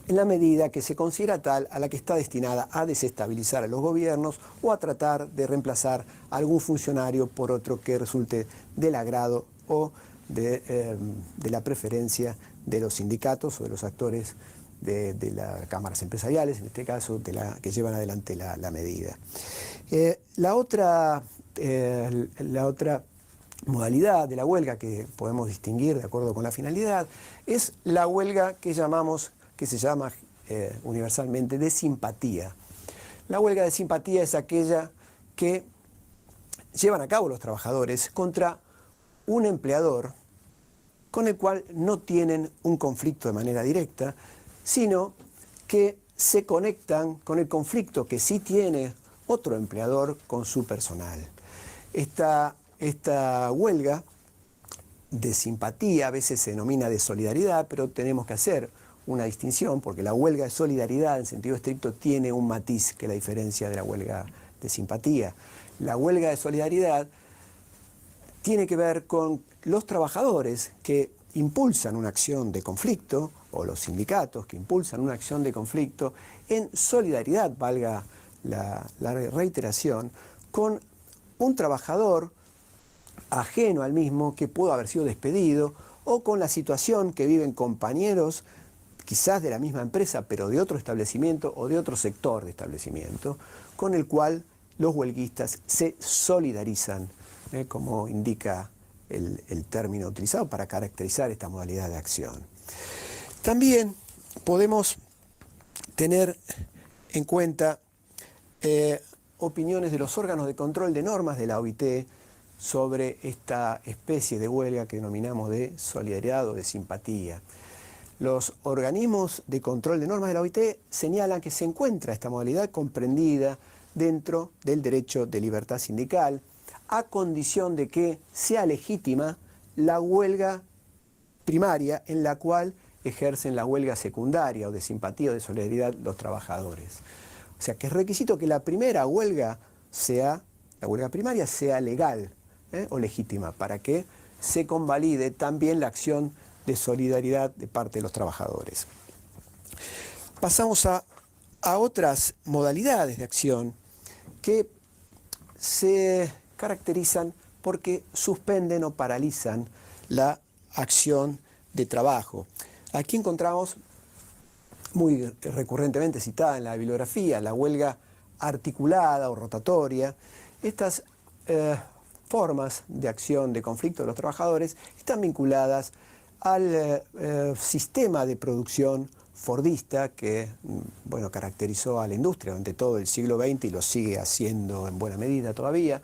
en la medida que se considera tal a la que está destinada a desestabilizar a los gobiernos o a tratar de reemplazar a algún funcionario por otro que resulte del agrado o de la preferencia de los sindicatos o de los actores de las cámaras empresariales, en este caso, que llevan adelante la medida. La otra modalidad de la huelga que podemos distinguir de acuerdo con la finalidad es la huelga que se llama universalmente de simpatía. La huelga de simpatía es aquella que llevan a cabo los trabajadores contra un empleador con el cual no tienen un conflicto de manera directa, sino que se conectan con el conflicto que sí tiene otro empleador con su personal. Esta huelga de simpatía a veces se denomina de solidaridad, pero tenemos que hacer una distinción porque la huelga de solidaridad en sentido estricto tiene un matiz que la diferencia de la huelga de simpatía. La huelga de solidaridad tiene que ver con los trabajadores que impulsan una acción de conflicto o los sindicatos que impulsan una acción de conflicto en solidaridad, valga la reiteración, con un trabajador ajeno al mismo que pudo haber sido despedido o con la situación que viven compañeros quizás de la misma empresa, pero de otro establecimiento o de otro sector de establecimiento, con el cual los huelguistas se solidarizan, como indica el término utilizado para caracterizar esta modalidad de acción. También podemos tener en cuenta opiniones de los órganos de control de normas de la OIT sobre esta especie de huelga que denominamos de solidaridad o de simpatía. Los organismos de control de normas de la OIT señalan que se encuentra esta modalidad comprendida dentro del derecho de libertad sindical, a condición de que sea legítima la huelga primaria en la cual ejercen la huelga secundaria o de simpatía o de solidaridad los trabajadores. O sea que es requisito que la primera huelga la huelga primaria sea legal o legítima para que se convalide también la acción de solidaridad de parte de los trabajadores. Pasamos a otras modalidades de acción que se caracterizan porque suspenden o paralizan la acción de trabajo. Aquí encontramos, muy recurrentemente citada en la bibliografía, la huelga articulada o rotatoria. Estas formas de acción de conflicto de los trabajadores están vinculadas al sistema de producción fordista que caracterizó a la industria durante todo el siglo XX y lo sigue haciendo en buena medida todavía.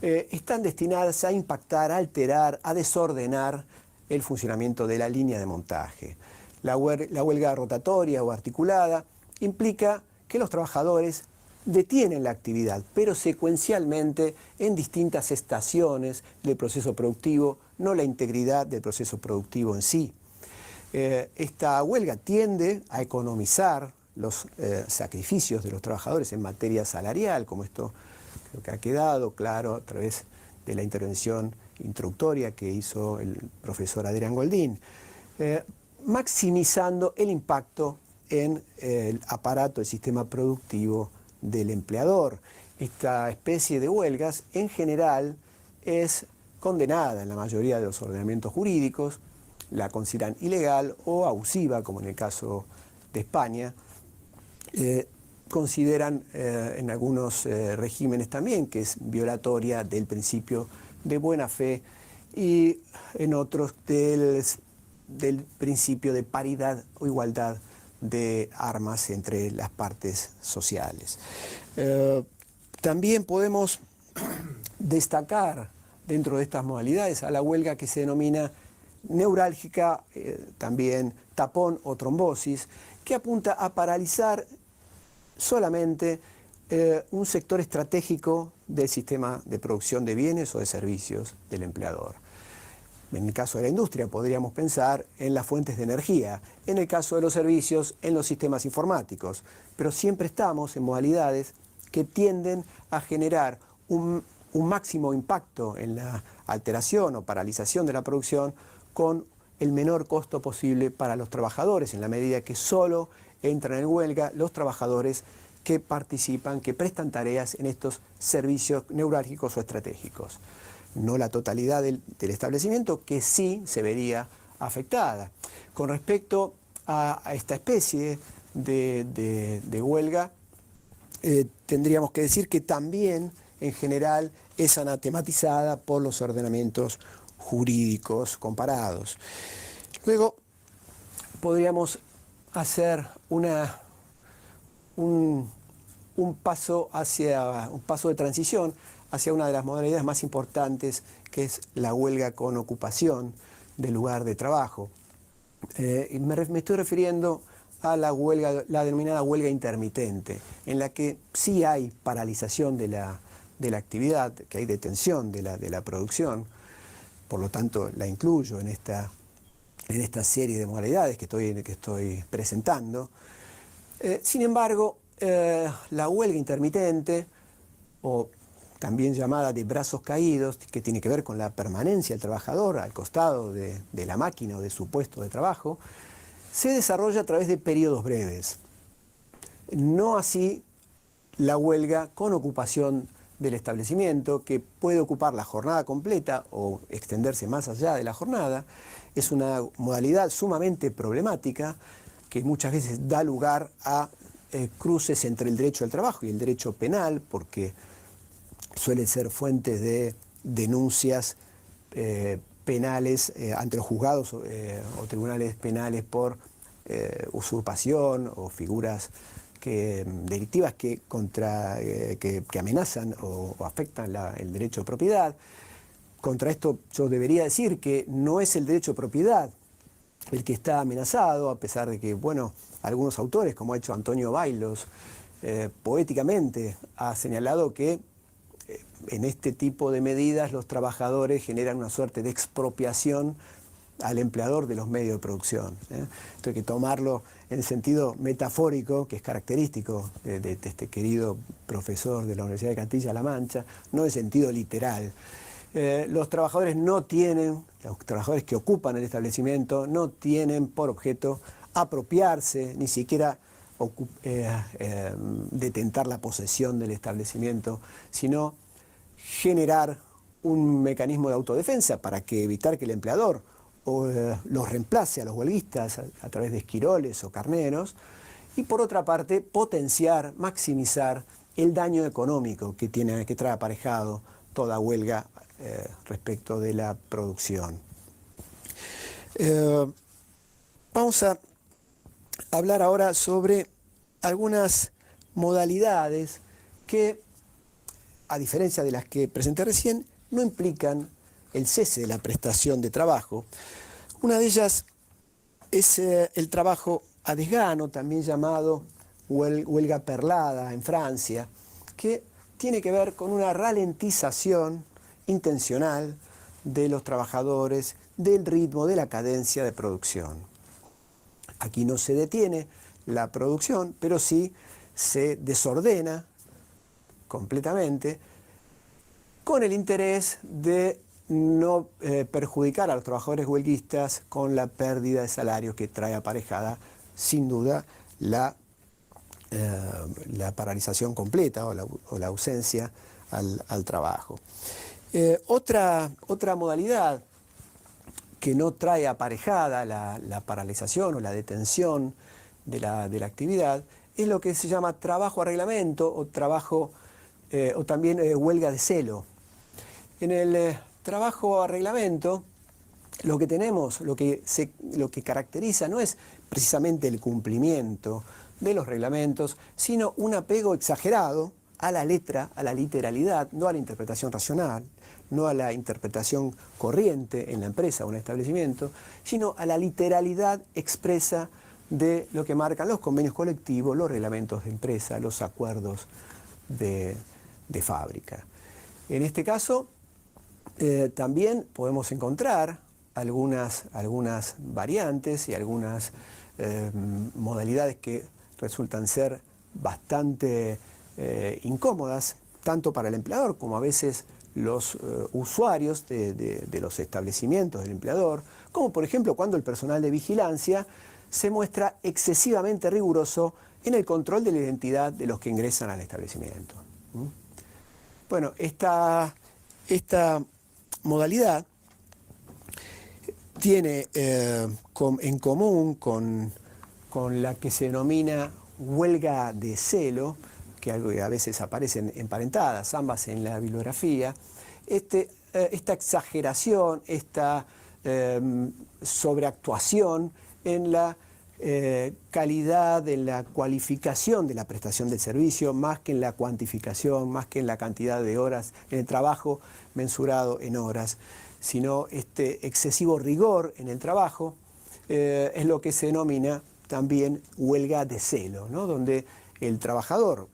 Están destinadas a impactar, a alterar, a desordenar el funcionamiento de la línea de montaje. La huelga rotatoria o articulada implica que los trabajadores detienen la actividad, pero secuencialmente en distintas estaciones del proceso productivo, no la integridad del proceso productivo en sí. Esta huelga tiende a economizar los sacrificios de los trabajadores en materia salarial, como esto creo que ha quedado claro a través de la intervención introductoria que hizo el profesor Adrián Goldín, maximizando el impacto en el aparato, el sistema productivo del empleador. Esta especie de huelgas en general es condenada en la mayoría de los ordenamientos jurídicos, la consideran ilegal o abusiva, como en el caso de España. Consideran en algunos regímenes también que es violatoria del principio de buena fe y en otros del principio de paridad o igualdad de armas entre las partes sociales. También podemos destacar dentro de estas modalidades a la huelga que se denomina neurálgica, también tapón o trombosis, que apunta a paralizar solamente un sector estratégico del sistema de producción de bienes o de servicios del empleador. En el caso de la industria podríamos pensar en las fuentes de energía, en el caso de los servicios, en los sistemas informáticos, pero siempre estamos en modalidades que tienden a generar un máximo impacto en la alteración o paralización de la producción con el menor costo posible para los trabajadores, en la medida que solo entran en huelga los trabajadores que participan, que prestan tareas en estos servicios neurálgicos o estratégicos. No la totalidad del establecimiento, que sí se vería afectada. Con respecto a esta especie de huelga, tendríamos que decir que también, en general, es anatematizada por los ordenamientos jurídicos comparados. Luego, podríamos hacer un paso de transición hacia una de las modalidades más importantes, que es la huelga con ocupación del lugar de trabajo. Me estoy refiriendo a la denominada huelga intermitente, en la que sí hay paralización de la actividad, que hay detención de la producción, por lo tanto la incluyo en esta serie de modalidades que estoy presentando. Sin embargo, la huelga intermitente, o también llamada de brazos caídos, que tiene que ver con la permanencia del trabajador al costado de la máquina o de su puesto de trabajo, se desarrolla a través de periodos breves. No así la huelga con ocupación del establecimiento, que puede ocupar la jornada completa o extenderse más allá de la jornada. Es una modalidad sumamente problemática que muchas veces da lugar a cruces entre el derecho al trabajo y el derecho penal, porque suele ser fuente de denuncias penales ante los juzgados o tribunales penales por usurpación o figuras delictivas que amenazan o afectan el derecho de propiedad. Contra esto yo debería decir que no es el derecho de propiedad el que está amenazado, a pesar de que, bueno, algunos autores, como ha hecho Antonio Bailos, poéticamente ha señalado que en este tipo de medidas los trabajadores generan una suerte de expropiación al empleador de los medios de producción. Esto hay que tomarlo en el sentido metafórico, que es característico de este querido profesor de la Universidad de Castilla-La Mancha, no en sentido literal. Los trabajadores que ocupan el establecimiento no tienen por objeto apropiarse, ni siquiera detentar la posesión del establecimiento, sino generar un mecanismo de autodefensa para evitar que el empleador los reemplace a los huelguistas a través de esquiroles o carneros, y por otra parte potenciar, maximizar el daño económico que trae aparejado toda huelga respecto de la producción. Vamos a hablar ahora sobre algunas modalidades que, a diferencia de las que presenté recién, no implican el cese de la prestación de trabajo. Una de ellas es el trabajo a desgano, también llamado huelga perlada en Francia, que tiene que ver con una ralentización intencional de los trabajadores, del ritmo, de la cadencia de producción. Aquí no se detiene la producción, pero sí se desordena completamente con el interés de no perjudicar a los trabajadores huelguistas con la pérdida de salarios que trae aparejada, sin duda, la paralización completa o la ausencia al trabajo. Otra modalidad que no trae aparejada la paralización o la detención de la actividad es lo que se llama trabajo a reglamento o o también huelga de celo. En el trabajo a reglamento lo que tenemos, lo que caracteriza no es precisamente el cumplimiento de los reglamentos, sino un apego exagerado a la letra, a la literalidad, no a la interpretación racional, no a la interpretación corriente en la empresa o en el establecimiento, sino a la literalidad expresa de lo que marcan los convenios colectivos, los reglamentos de empresa, los acuerdos de fábrica. En este caso, también podemos encontrar algunas variantes y algunas modalidades que resultan ser bastante incómodas, tanto para el empleador como a veces los usuarios de los establecimientos del empleador, como por ejemplo cuando el personal de vigilancia se muestra excesivamente riguroso en el control de la identidad de los que ingresan al establecimiento. Bueno, esta modalidad tiene en común con la que se denomina huelga de celo, que a veces aparecen emparentadas, ambas en la bibliografía. Esta exageración, esta sobreactuación en la calidad, en la cualificación de la prestación del servicio, más que en la cuantificación, más que en la cantidad de horas, en el trabajo mensurado en horas, sino este excesivo rigor en el trabajo es lo que se denomina también huelga de celo, ¿no? Donde el trabajador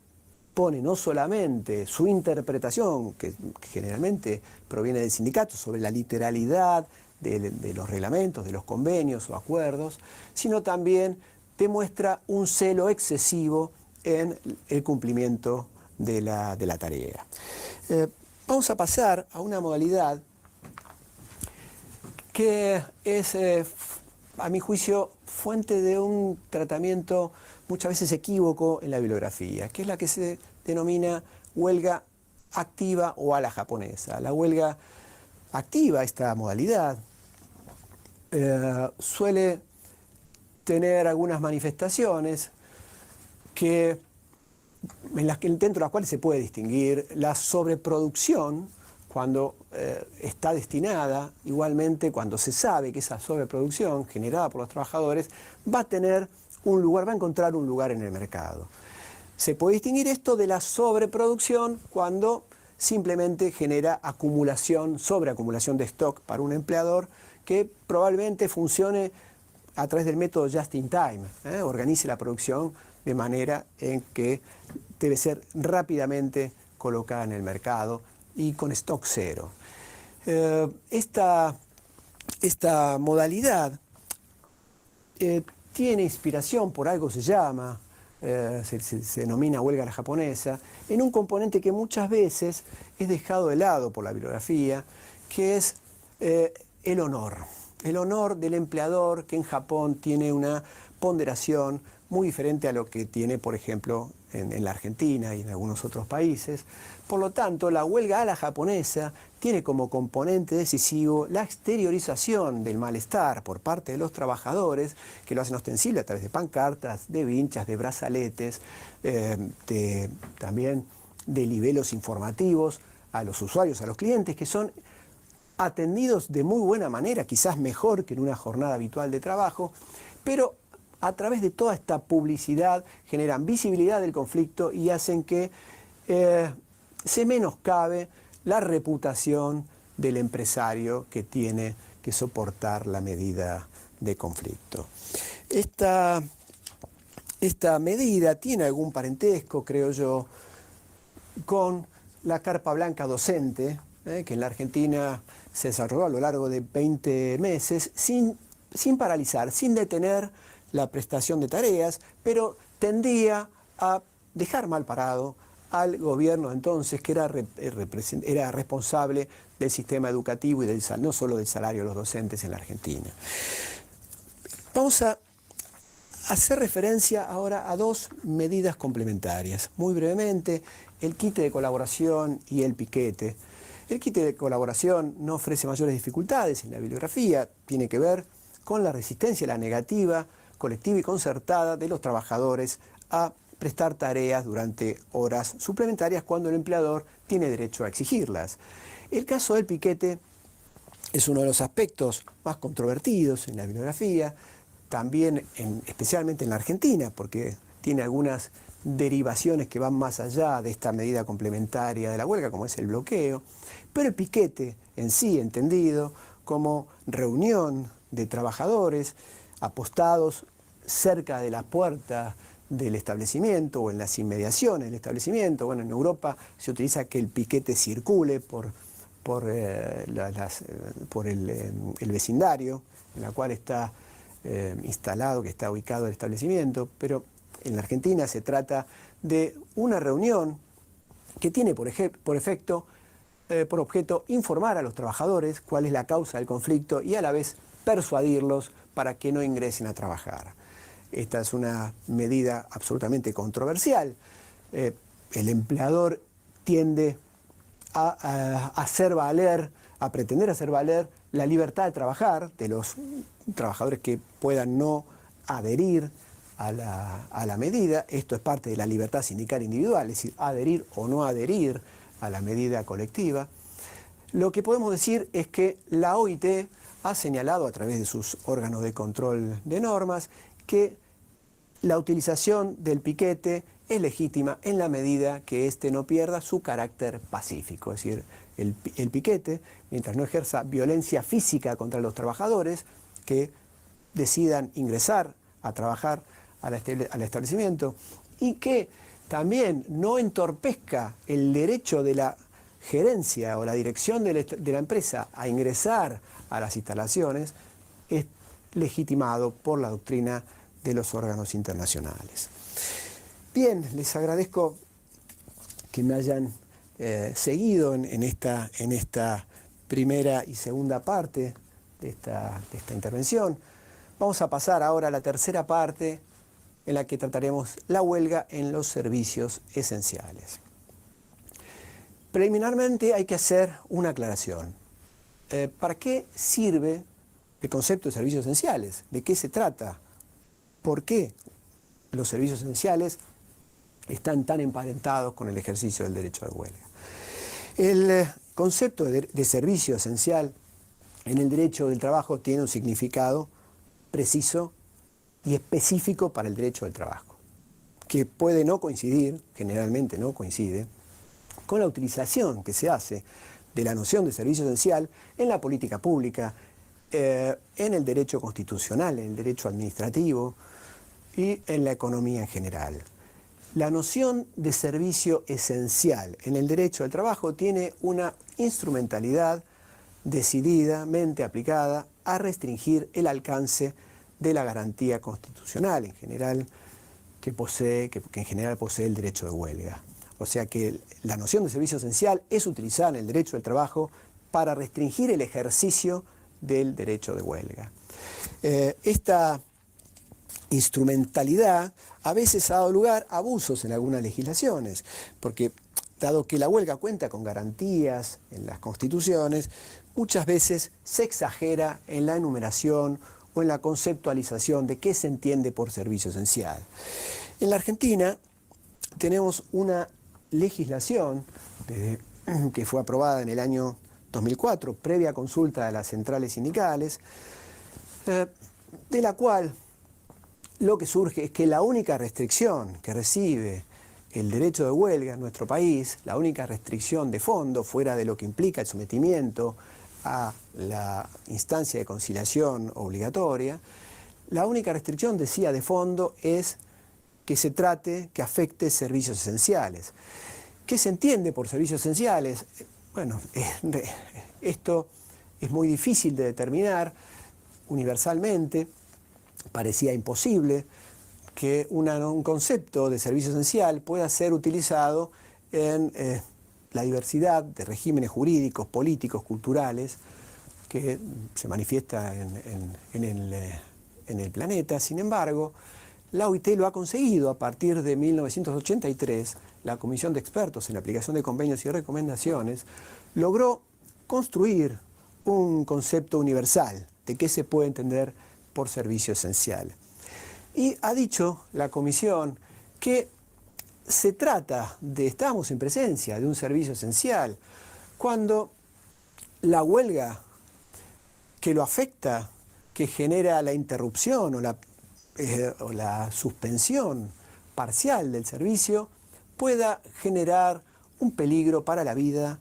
pone no solamente su interpretación, que generalmente proviene del sindicato, sobre la literalidad de los reglamentos, de los convenios o acuerdos, sino también demuestra un celo excesivo en el cumplimiento de la tarea. Vamos a pasar a una modalidad que es, a mi juicio, fuente de un tratamiento muchas veces equívoco en la bibliografía, que es la que se denomina huelga activa o a la japonesa. La huelga activa, esta modalidad, suele tener algunas manifestaciones dentro de las cuales se puede distinguir la sobreproducción, cuando está destinada, igualmente cuando se sabe que esa sobreproducción generada por los trabajadores va a encontrar un lugar en el mercado. Se puede distinguir esto de la sobreproducción cuando simplemente genera sobreacumulación de stock para un empleador que probablemente funcione a través del método just in time, organice la producción de manera en que debe ser rápidamente colocada en el mercado y con stock cero. Esta modalidad tiene inspiración, por algo se llama, se denomina huelga a la japonesa, en un componente que muchas veces es dejado de lado por la bibliografía, que es el honor. El honor del empleador, que en Japón tiene una ponderación muy diferente a lo que tiene, por ejemplo, en la Argentina y en algunos otros países. Por lo tanto, la huelga a la japonesa tiene como componente decisivo la exteriorización del malestar por parte de los trabajadores, que lo hacen ostensible a través de pancartas, de vinchas, de brazaletes, también de libelos informativos a los usuarios, a los clientes, que son atendidos de muy buena manera, quizás mejor que en una jornada habitual de trabajo, pero a través de toda esta publicidad generan visibilidad del conflicto y hacen que se menoscabe la reputación del empresario que tiene que soportar la medida de conflicto. Esta medida tiene algún parentesco, creo yo, con la carpa blanca docente, que en la Argentina se desarrolló a lo largo de 20 meses sin paralizar, sin detener la prestación de tareas, pero tendía a dejar mal parado al gobierno entonces, que era responsable del sistema educativo y no solo del salario de los docentes en la Argentina. Vamos a hacer referencia ahora a dos medidas complementarias. Muy brevemente, el quite de colaboración y el piquete. El quite de colaboración no ofrece mayores dificultades en la bibliografía, tiene que ver con la resistencia a la negativa colectiva y concertada de los trabajadores a prestar tareas durante horas suplementarias cuando el empleador tiene derecho a exigirlas. El caso del piquete es uno de los aspectos más controvertidos en la bibliografía, también especialmente en la Argentina, porque tiene algunas derivaciones que van más allá de esta medida complementaria de la huelga, como es el bloqueo, pero el piquete en sí, entendido como reunión de trabajadores apostados cerca de la puerta del establecimiento o en las inmediaciones del establecimiento. Bueno, en Europa se utiliza que el piquete circule por el vecindario en la cual está instalado, que está ubicado el establecimiento, pero en la Argentina se trata de una reunión que tiene por objeto informar a los trabajadores cuál es la causa del conflicto y a la vez persuadirlos para que no ingresen a trabajar. Esta es una medida absolutamente controversial. El empleador tiende a pretender hacer valer la libertad de trabajar de los trabajadores que puedan no adherir a la medida. Esto es parte de la libertad sindical individual, es decir, adherir o no adherir a la medida colectiva. Lo que podemos decir es que la OIT ha señalado a través de sus órganos de control de normas que la utilización del piquete es legítima en la medida que éste no pierda su carácter pacífico. Es decir, el piquete, mientras no ejerza violencia física contra los trabajadores que decidan ingresar a trabajar al establecimiento y que también no entorpezca el derecho de la gerencia o la dirección de la empresa a ingresar a las instalaciones, es legitimado por la doctrina de los órganos internacionales. Bien, les agradezco que me hayan seguido en esta primera y segunda parte de esta intervención. Vamos a pasar ahora a la tercera parte, en la que trataremos la huelga en los servicios esenciales. Preliminarmente hay que hacer una aclaración. ¿Para qué sirve el concepto de servicios esenciales? ¿De qué se trata? ¿Por qué los servicios esenciales están tan emparentados con el ejercicio del derecho de huelga? El concepto de servicio esencial en el derecho del trabajo tiene un significado preciso y específico para el derecho del trabajo, que puede no coincidir, generalmente no coincide, con la utilización que se hace de la noción de servicio esencial en la política pública, en el derecho constitucional, en el derecho administrativo y en la economía en general. La noción de servicio esencial en el derecho del trabajo tiene una instrumentalidad decididamente aplicada a restringir el alcance de la garantía constitucional en general que en general posee el derecho de huelga. O sea que la noción de servicio esencial es utilizada en el derecho del trabajo para restringir el ejercicio del derecho de huelga. Esta instrumentalidad a veces ha dado lugar a abusos en algunas legislaciones, porque dado que la huelga cuenta con garantías en las constituciones, muchas veces se exagera en la enumeración o en la conceptualización de qué se entiende por servicio esencial. En la Argentina tenemos una legislación que fue aprobada en el año 2004, previa consulta de las centrales sindicales, de la cual lo que surge es que la única restricción que recibe el derecho de huelga en nuestro país, la única restricción de fondo, fuera de lo que implica el sometimiento a la instancia de conciliación obligatoria, la única restricción, decía, de fondo es que afecte servicios esenciales. ¿Qué se entiende por servicios esenciales? Bueno, esto es muy difícil de determinar universalmente, parecía imposible que un concepto de servicio esencial pueda ser utilizado en la diversidad de regímenes jurídicos, políticos, culturales que se manifiesta en el planeta. Sin embargo, la OIT lo ha conseguido. A partir de 1983, la Comisión de Expertos en la Aplicación de Convenios y Recomendaciones logró construir un concepto universal de qué se puede entender por servicio esencial. Y ha dicho la Comisión que estamos en presencia de un servicio esencial cuando la huelga que lo afecta, que genera la interrupción o la suspensión parcial del servicio, pueda generar un peligro para la vida,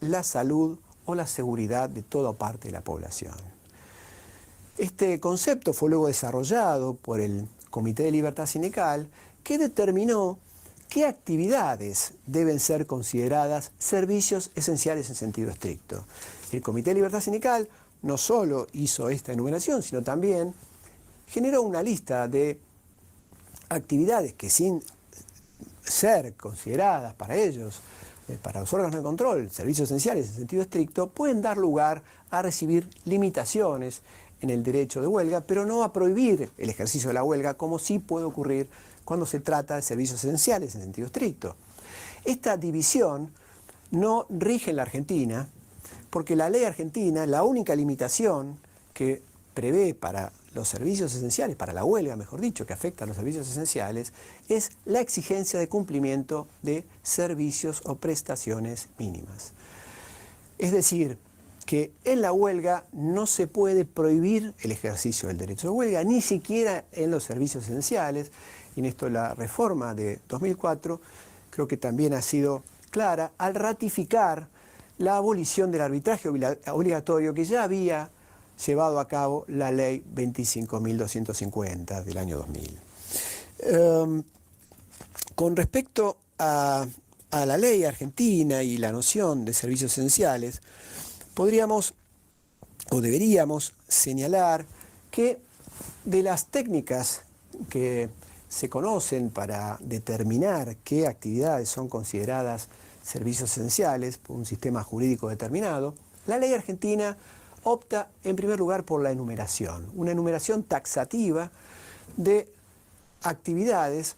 la salud o la seguridad de toda parte de la población. Este concepto fue luego desarrollado por el Comité de Libertad Sindical, que determinó qué actividades deben ser consideradas servicios esenciales en sentido estricto. El Comité de Libertad Sindical no solo hizo esta enumeración, sino también generó una lista de actividades que, sin ser consideradas para ellos, para los órganos de control, servicios esenciales en sentido estricto, pueden dar lugar a recibir limitaciones en el derecho de huelga, pero no a prohibir el ejercicio de la huelga, como sí puede ocurrir cuando se trata de servicios esenciales en sentido estricto. Esta división no rige en la Argentina, porque la ley argentina, la única limitación que prevé para los servicios esenciales, para la huelga, mejor dicho, que afecta a los servicios esenciales, es la exigencia de cumplimiento de servicios o prestaciones mínimas. Es decir, que en la huelga no se puede prohibir el ejercicio del derecho de huelga, ni siquiera en los servicios esenciales. Y en esto la reforma de 2004 creo que también ha sido clara al ratificar la abolición del arbitraje obligatorio que ya había llevado a cabo la ley 25.250 del año 2000. Con respecto a la ley argentina y la noción de servicios esenciales, podríamos o deberíamos señalar que de las técnicas que se conocen para determinar qué actividades son consideradas servicios esenciales por un sistema jurídico determinado, la ley argentina opta en primer lugar por la enumeración, una enumeración taxativa de actividades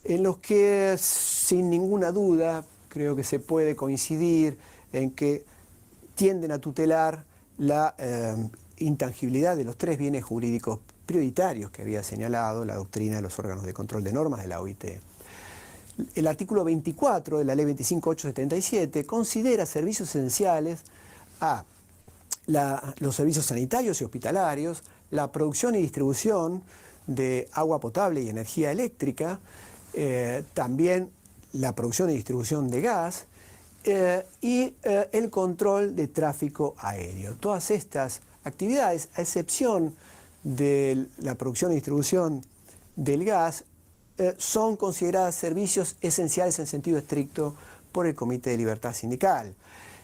en los que sin ninguna duda creo que se puede coincidir en que tienden a tutelar la intangibilidad de los tres bienes jurídicos prioritarios que había señalado la doctrina de los órganos de control de normas de la OIT. El artículo 24 de la ley 25.877 considera servicios esenciales a los servicios sanitarios y hospitalarios, la producción y distribución de agua potable y energía eléctrica, también la producción y distribución de gas, y el control de tráfico aéreo. Todas estas actividades, a excepción de la producción y distribución del gas, son consideradas servicios esenciales en sentido estricto por el Comité de Libertad Sindical.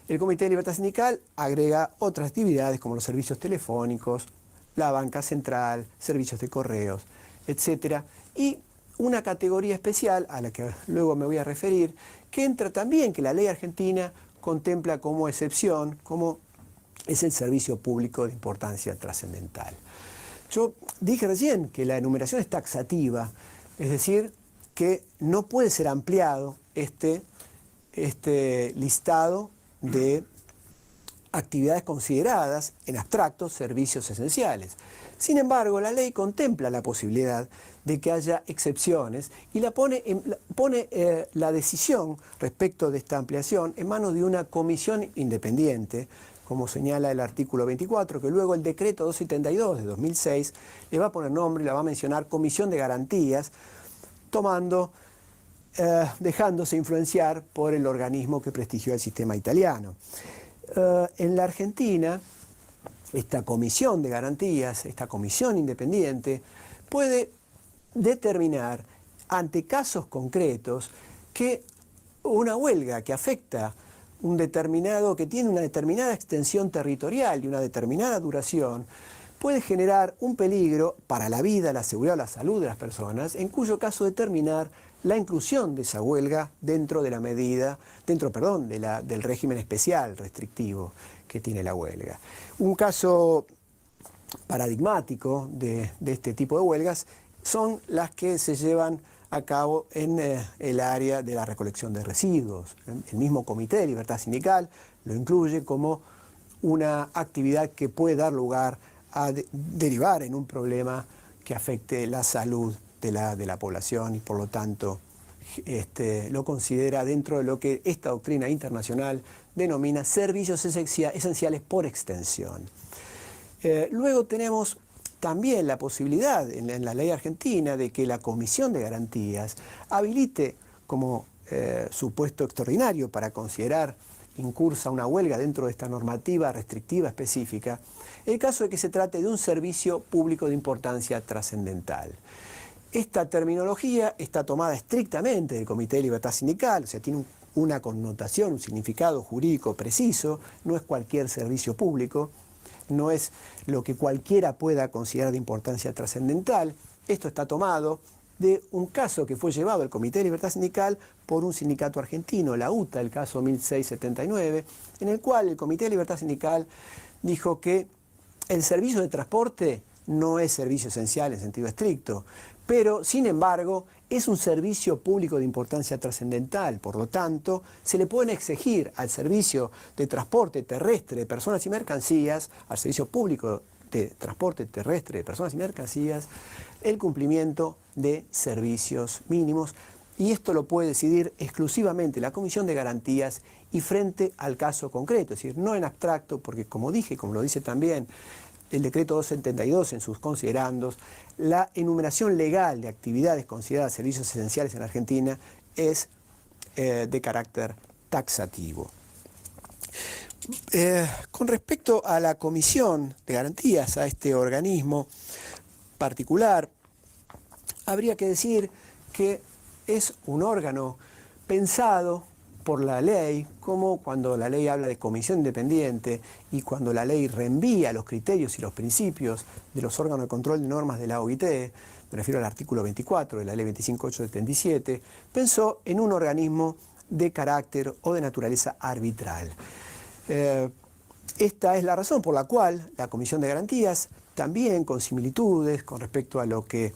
El Comité de Libertad Sindical agrega otras actividades como los servicios telefónicos, la banca central, servicios de correos, etc. Y una categoría especial, a la que luego me voy a referir, que entra también, que la ley argentina contempla como excepción, como es el servicio público de importancia trascendental. Yo dije recién que la enumeración es taxativa, es decir, que no puede ser ampliado este listado de actividades consideradas en abstracto servicios esenciales. Sin embargo, la ley contempla la posibilidad de que haya excepciones y pone la decisión respecto de esta ampliación en manos de una comisión independiente, como señala el artículo 24, que luego el decreto 272 de 2006 le va a poner nombre y la va a mencionar Comisión de Garantías, dejándose influenciar por el organismo que prestigió el sistema italiano. En la Argentina, esta comisión de garantías, esta comisión independiente, puede determinar ante casos concretos que una huelga que afecta que tiene una determinada extensión territorial y una determinada duración, puede generar un peligro para la vida, la seguridad o la salud de las personas, en cuyo caso determinar la inclusión de esa huelga dentro de la medida, del régimen especial restrictivo que tiene la huelga. Un caso paradigmático de este tipo de huelgas son las que se llevan a cabo en el área de la recolección de residuos. El mismo Comité de Libertad Sindical lo incluye como una actividad que puede dar lugar a derivar en un problema que afecte la salud de la población y por lo tanto lo considera dentro de lo que esta doctrina internacional denomina servicios esenciales por extensión. Luego tenemos también la posibilidad en la ley argentina de que la Comisión de Garantías habilite como supuesto extraordinario para considerar incursa una huelga dentro de esta normativa restrictiva específica, el caso de que se trate de un servicio público de importancia trascendental. Esta terminología está tomada estrictamente del Comité de Libertad Sindical, o sea, tiene una connotación, un significado jurídico preciso, no es cualquier servicio público, no es lo que cualquiera pueda considerar de importancia trascendental. Esto está tomado de un caso que fue llevado al Comité de Libertad Sindical por un sindicato argentino, la UTA, el caso 1679, en el cual el Comité de Libertad Sindical dijo que el servicio de transporte no es servicio esencial en sentido estricto, pero sin embargo es un servicio público de importancia trascendental. Por lo tanto, se le pueden exigir al servicio de transporte terrestre de personas y mercancías, al servicio público de transporte terrestre de personas y mercancías, el cumplimiento de servicios mínimos, y esto lo puede decidir exclusivamente la Comisión de Garantías y frente al caso concreto, es decir, no en abstracto, porque como dije, como lo dice también el decreto 272 en sus considerandos, la enumeración legal de actividades consideradas servicios esenciales en Argentina es de carácter taxativo. Con respecto a la Comisión de Garantías, a este organismo particular, habría que decir que es un órgano pensado por la ley, como cuando la ley habla de comisión independiente y cuando la ley reenvía los criterios y los principios de los órganos de control de normas de la OIT, me refiero al artículo 24 de la ley 25877, pensó en un organismo de carácter o de naturaleza arbitral. Esta es la razón por la cual la Comisión de Garantías, también con similitudes con respecto a lo que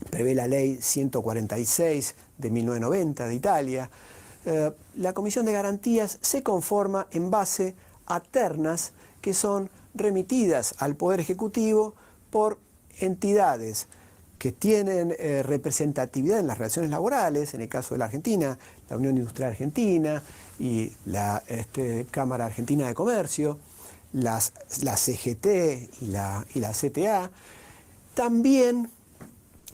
prevé la ley 146 de 1990 de Italia, la Comisión de Garantías se conforma en base a ternas que son remitidas al Poder Ejecutivo por entidades que tienen representatividad en las relaciones laborales, en el caso de la Argentina, la Unión Industrial Argentina y la Cámara Argentina de Comercio, la CGT y la CTA, también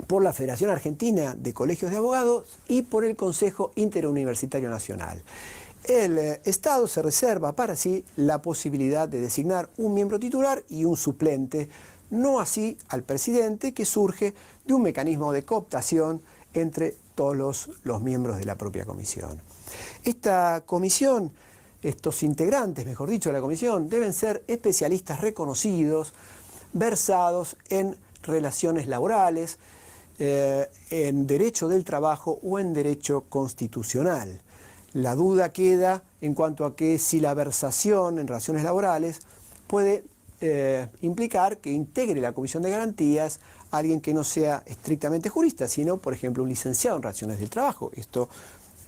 por la Federación Argentina de Colegios de Abogados y por el Consejo Interuniversitario Nacional. El Estado se reserva para sí la posibilidad de designar un miembro titular y un suplente, no así al presidente, que surge de un mecanismo de cooptación entre todos los miembros de la propia comisión. Esta comisión, estos integrantes, mejor dicho, de la comisión, deben ser especialistas reconocidos, versados en relaciones laborales, en derecho del trabajo o en derecho constitucional. La duda queda en cuanto a que si la versación en relaciones laborales puede implicar que integre la Comisión de Garantías a alguien que no sea estrictamente jurista, sino, por ejemplo, un licenciado en relaciones del trabajo. Esto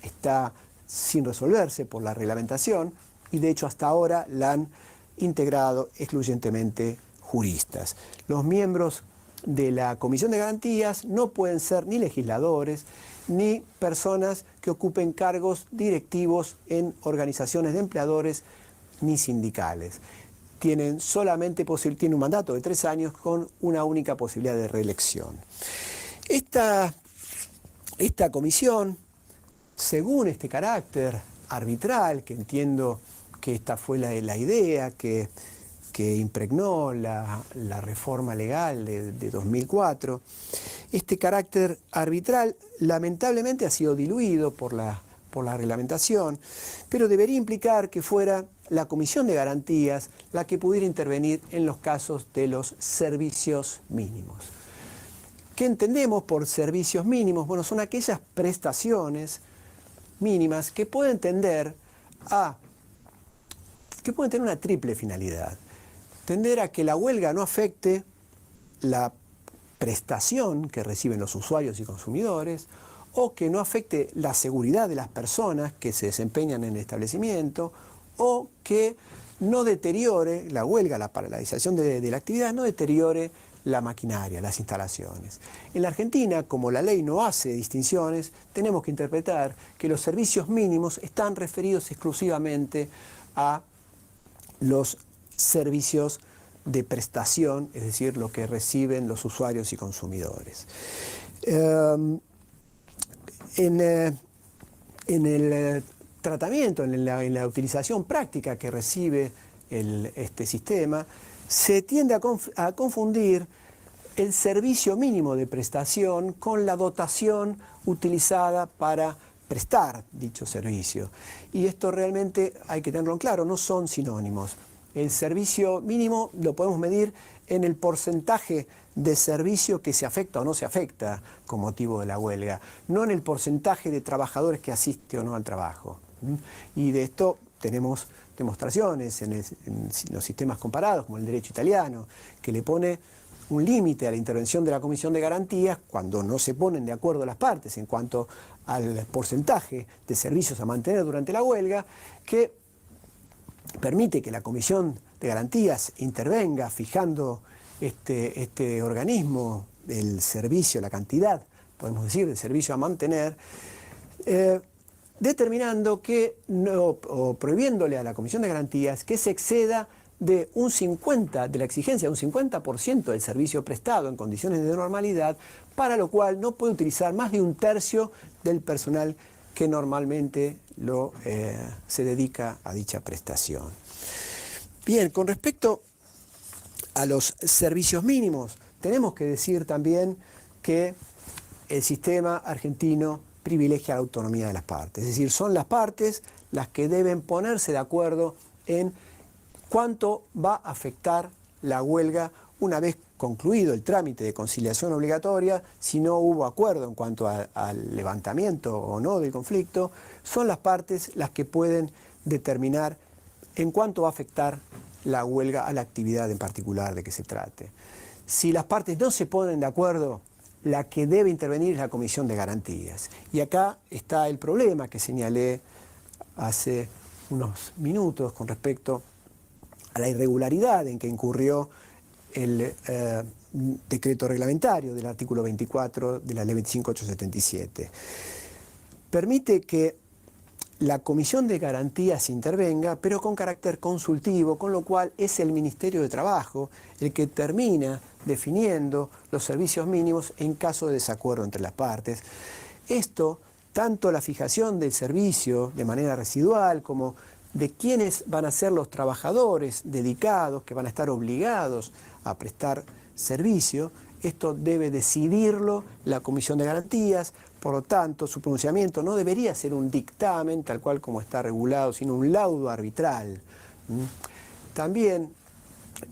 está sin resolverse por la reglamentación y de hecho hasta ahora la han integrado excluyentemente juristas. Los miembros de la Comisión de Garantías no pueden ser ni legisladores ni personas que ocupen cargos directivos en organizaciones de empleadores ni sindicales. Tienen un mandato de 3 años con una única posibilidad de reelección. Esta comisión, según este carácter arbitral, que entiendo que esta fue la idea que impregnó la reforma legal de 2004, este carácter arbitral lamentablemente ha sido diluido por la reglamentación, pero debería implicar que fuera la Comisión de Garantías la que pudiera intervenir en los casos de los servicios mínimos. ¿Qué entendemos por servicios mínimos? Bueno, son aquellas prestaciones mínimas que pueden tender que pueden tener una triple finalidad. Tender a que la huelga no afecte la prestación que reciben los usuarios y consumidores, o que no afecte la seguridad de las personas que se desempeñan en el establecimiento, o que no deteriore la huelga, la paralización de la actividad, no deteriore la maquinaria, las instalaciones. En la Argentina, como la ley no hace distinciones, tenemos que interpretar que los servicios mínimos están referidos exclusivamente a los servicios de prestación, es decir, lo que reciben los usuarios y consumidores. En el tratamiento, en la utilización práctica que recibe este sistema, se tiende a confundir el servicio mínimo de prestación con la dotación utilizada para prestar dicho servicio. Y esto realmente hay que tenerlo en claro, no son sinónimos. El servicio mínimo lo podemos medir en el porcentaje de servicio que se afecta o no se afecta con motivo de la huelga, no en el porcentaje de trabajadores que asiste o no al trabajo. Y de esto tenemos demostraciones en los sistemas comparados, como el derecho italiano, que le pone un límite a la intervención de la Comisión de Garantías cuando no se ponen de acuerdo las partes en cuanto al porcentaje de servicios a mantener durante la huelga, que permite que la Comisión de Garantías intervenga fijando este organismo, el servicio, la cantidad, podemos decir, de servicio a mantener, determinando que, o prohibiéndole a la Comisión de Garantías que se exceda de la exigencia de un 50% del servicio prestado en condiciones de normalidad, para lo cual no puede utilizar más de un tercio del personal que normalmente se dedica a dicha prestación. Bien, con respecto a los servicios mínimos, tenemos que decir también que el sistema argentino privilegia la autonomía de las partes. Es decir, son las partes las que deben ponerse de acuerdo en cuánto va a afectar la huelga una vez concluido el trámite de conciliación obligatoria. Si no hubo acuerdo en cuanto al levantamiento o no del conflicto, son las partes las que pueden determinar en cuánto va a afectar la huelga a la actividad en particular de que se trate. Si las partes no se ponen de acuerdo, la que debe intervenir es la Comisión de Garantías. Y acá está el problema que señalé hace unos minutos con respecto a la irregularidad en que incurrió el decreto reglamentario del artículo 24 de la Ley 25.877. Permite que la Comisión de Garantías intervenga, pero con carácter consultivo, con lo cual es el Ministerio de Trabajo el que termina definiendo los servicios mínimos en caso de desacuerdo entre las partes. Esto, tanto la fijación del servicio de manera residual como de quiénes van a ser los trabajadores dedicados que van a estar obligados a prestar servicio, esto debe decidirlo la Comisión de Garantías. Por lo tanto, su pronunciamiento no debería ser un dictamen, tal cual como está regulado, sino un laudo arbitral. También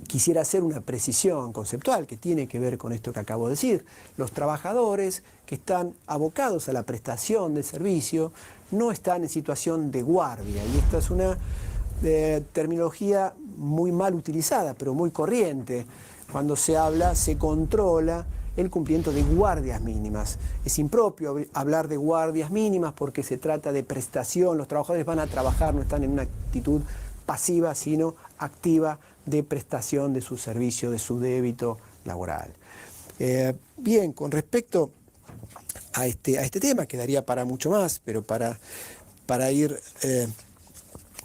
quisiera hacer una precisión conceptual que tiene que ver con esto que acabo de decir. Los trabajadores que están abocados a la prestación de servicio no están en situación de guardia, y esta es una terminología muy mal utilizada, pero muy corriente. Cuando se controla el cumplimiento de guardias mínimas. Es impropio hablar de guardias mínimas porque se trata de prestación. Los trabajadores van a trabajar, no están en una actitud pasiva, sino activa de prestación de su servicio, de su débito laboral. Bien, con respecto a este tema, quedaría para mucho más, pero para ir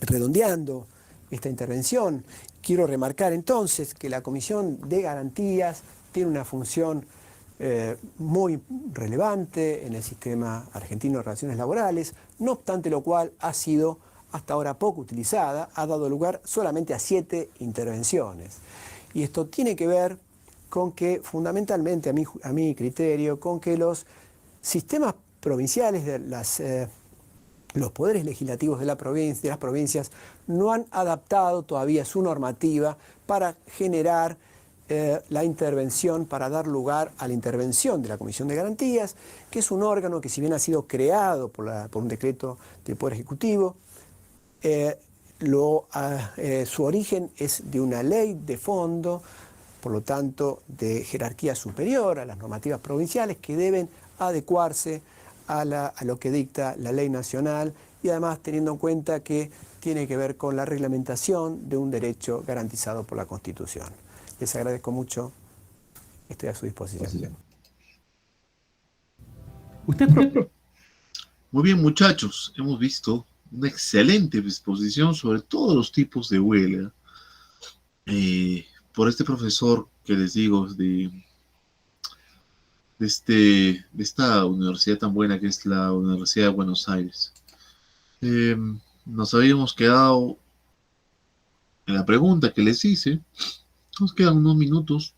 redondeando esta intervención, quiero remarcar entonces que la Comisión de Garantías tiene una función muy relevante en el sistema argentino de relaciones laborales, no obstante lo cual ha sido hasta ahora poco utilizada, ha dado lugar solamente a 7 intervenciones. Y esto tiene que ver con que, fundamentalmente a mi criterio, con que los sistemas provinciales de las los poderes legislativos de las provincias no han adaptado todavía su normativa para generar la intervención, para dar lugar a la intervención de la Comisión de Garantías, que es un órgano que, si bien ha sido creado por un decreto del Poder Ejecutivo, eh, su origen es de una ley de fondo, por lo tanto de jerarquía superior a las normativas provinciales, que deben adecuarse a lo que dicta la ley nacional, y además teniendo en cuenta que tiene que ver con la reglamentación de un derecho garantizado por la Constitución. Les agradezco mucho, estoy a su disposición. Muy bien, muchachos, hemos visto una excelente exposición sobre todos los tipos de huelga por este profesor que les digo de esta universidad tan buena que es la Universidad de Buenos Aires. Eh, Nos habíamos quedado en la pregunta que les hice. Nos quedan unos minutos,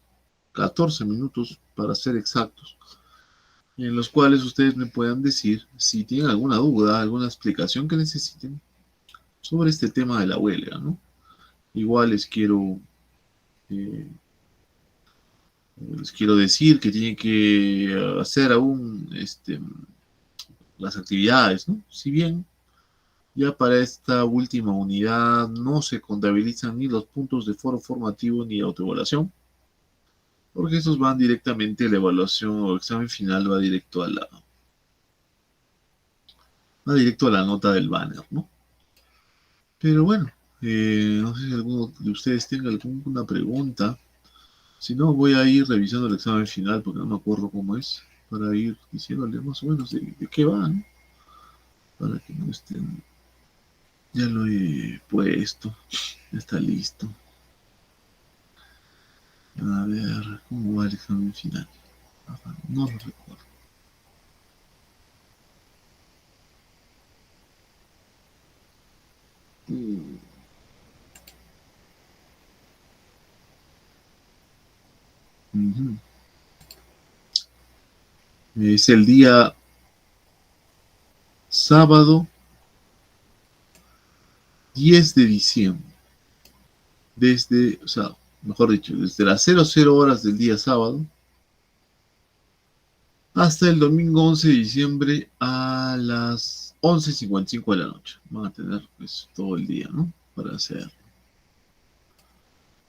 14 minutos para ser exactos, en los cuales ustedes me puedan decir si tienen alguna duda, alguna explicación que necesiten sobre este tema de la huelga, ¿no? Igual eh, les quiero decir que tienen que hacer aún las actividades, ¿no? Si bien ya para esta última unidad no se contabilizan ni los puntos de foro formativo ni autoevaluación, porque estos van directamente a la evaluación o examen final, va directo a la nota del banner, ¿no? Pero bueno, no sé si alguno de ustedes tenga alguna pregunta. Si no, voy a ir revisando el examen final porque no me acuerdo cómo es, para ir diciéndole más o menos de qué va, ¿no? Para que no estén. Ya lo he puesto, ya está listo. A ver, ¿cómo va el examen final? No lo recuerdo. Mm. Ujú. Es el día sábado 10 de diciembre. O sea, mejor dicho, desde las 00 horas del día sábado hasta el domingo 11 de diciembre a las 11:55 de la noche. Van a tener pues, todo el día, ¿no? Para hacer.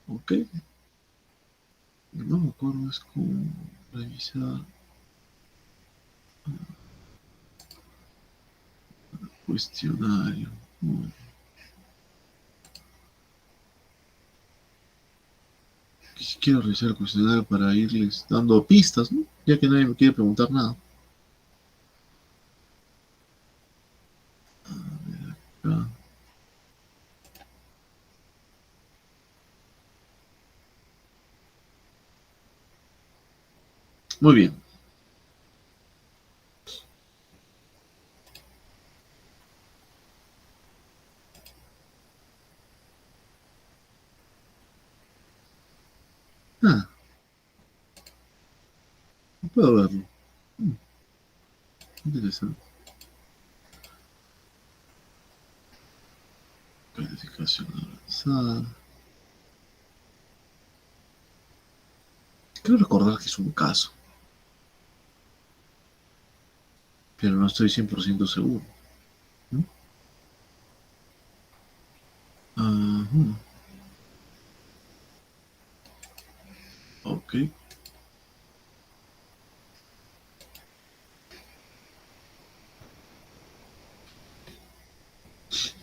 ¿Ok? No me acuerdo, es como revisar cuestionario. Bueno, quiero revisar el cuestionario para irles dando pistas, ¿no? Ya que nadie me quiere preguntar nada. Acá. Muy bien. Ah, no puedo verlo. Mm, Interesante. Calificación avanzada. Creo recordar que es un caso, pero no estoy 100% seguro, ¿no? Ajá. Ok.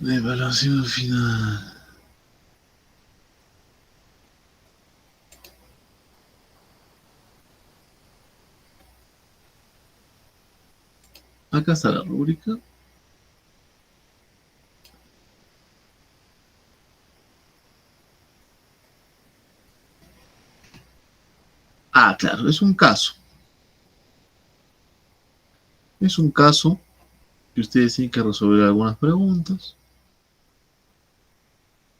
Evaluación final. Acá está la rúbrica. Ah, claro, es un caso. Es un caso que ustedes tienen que resolver algunas preguntas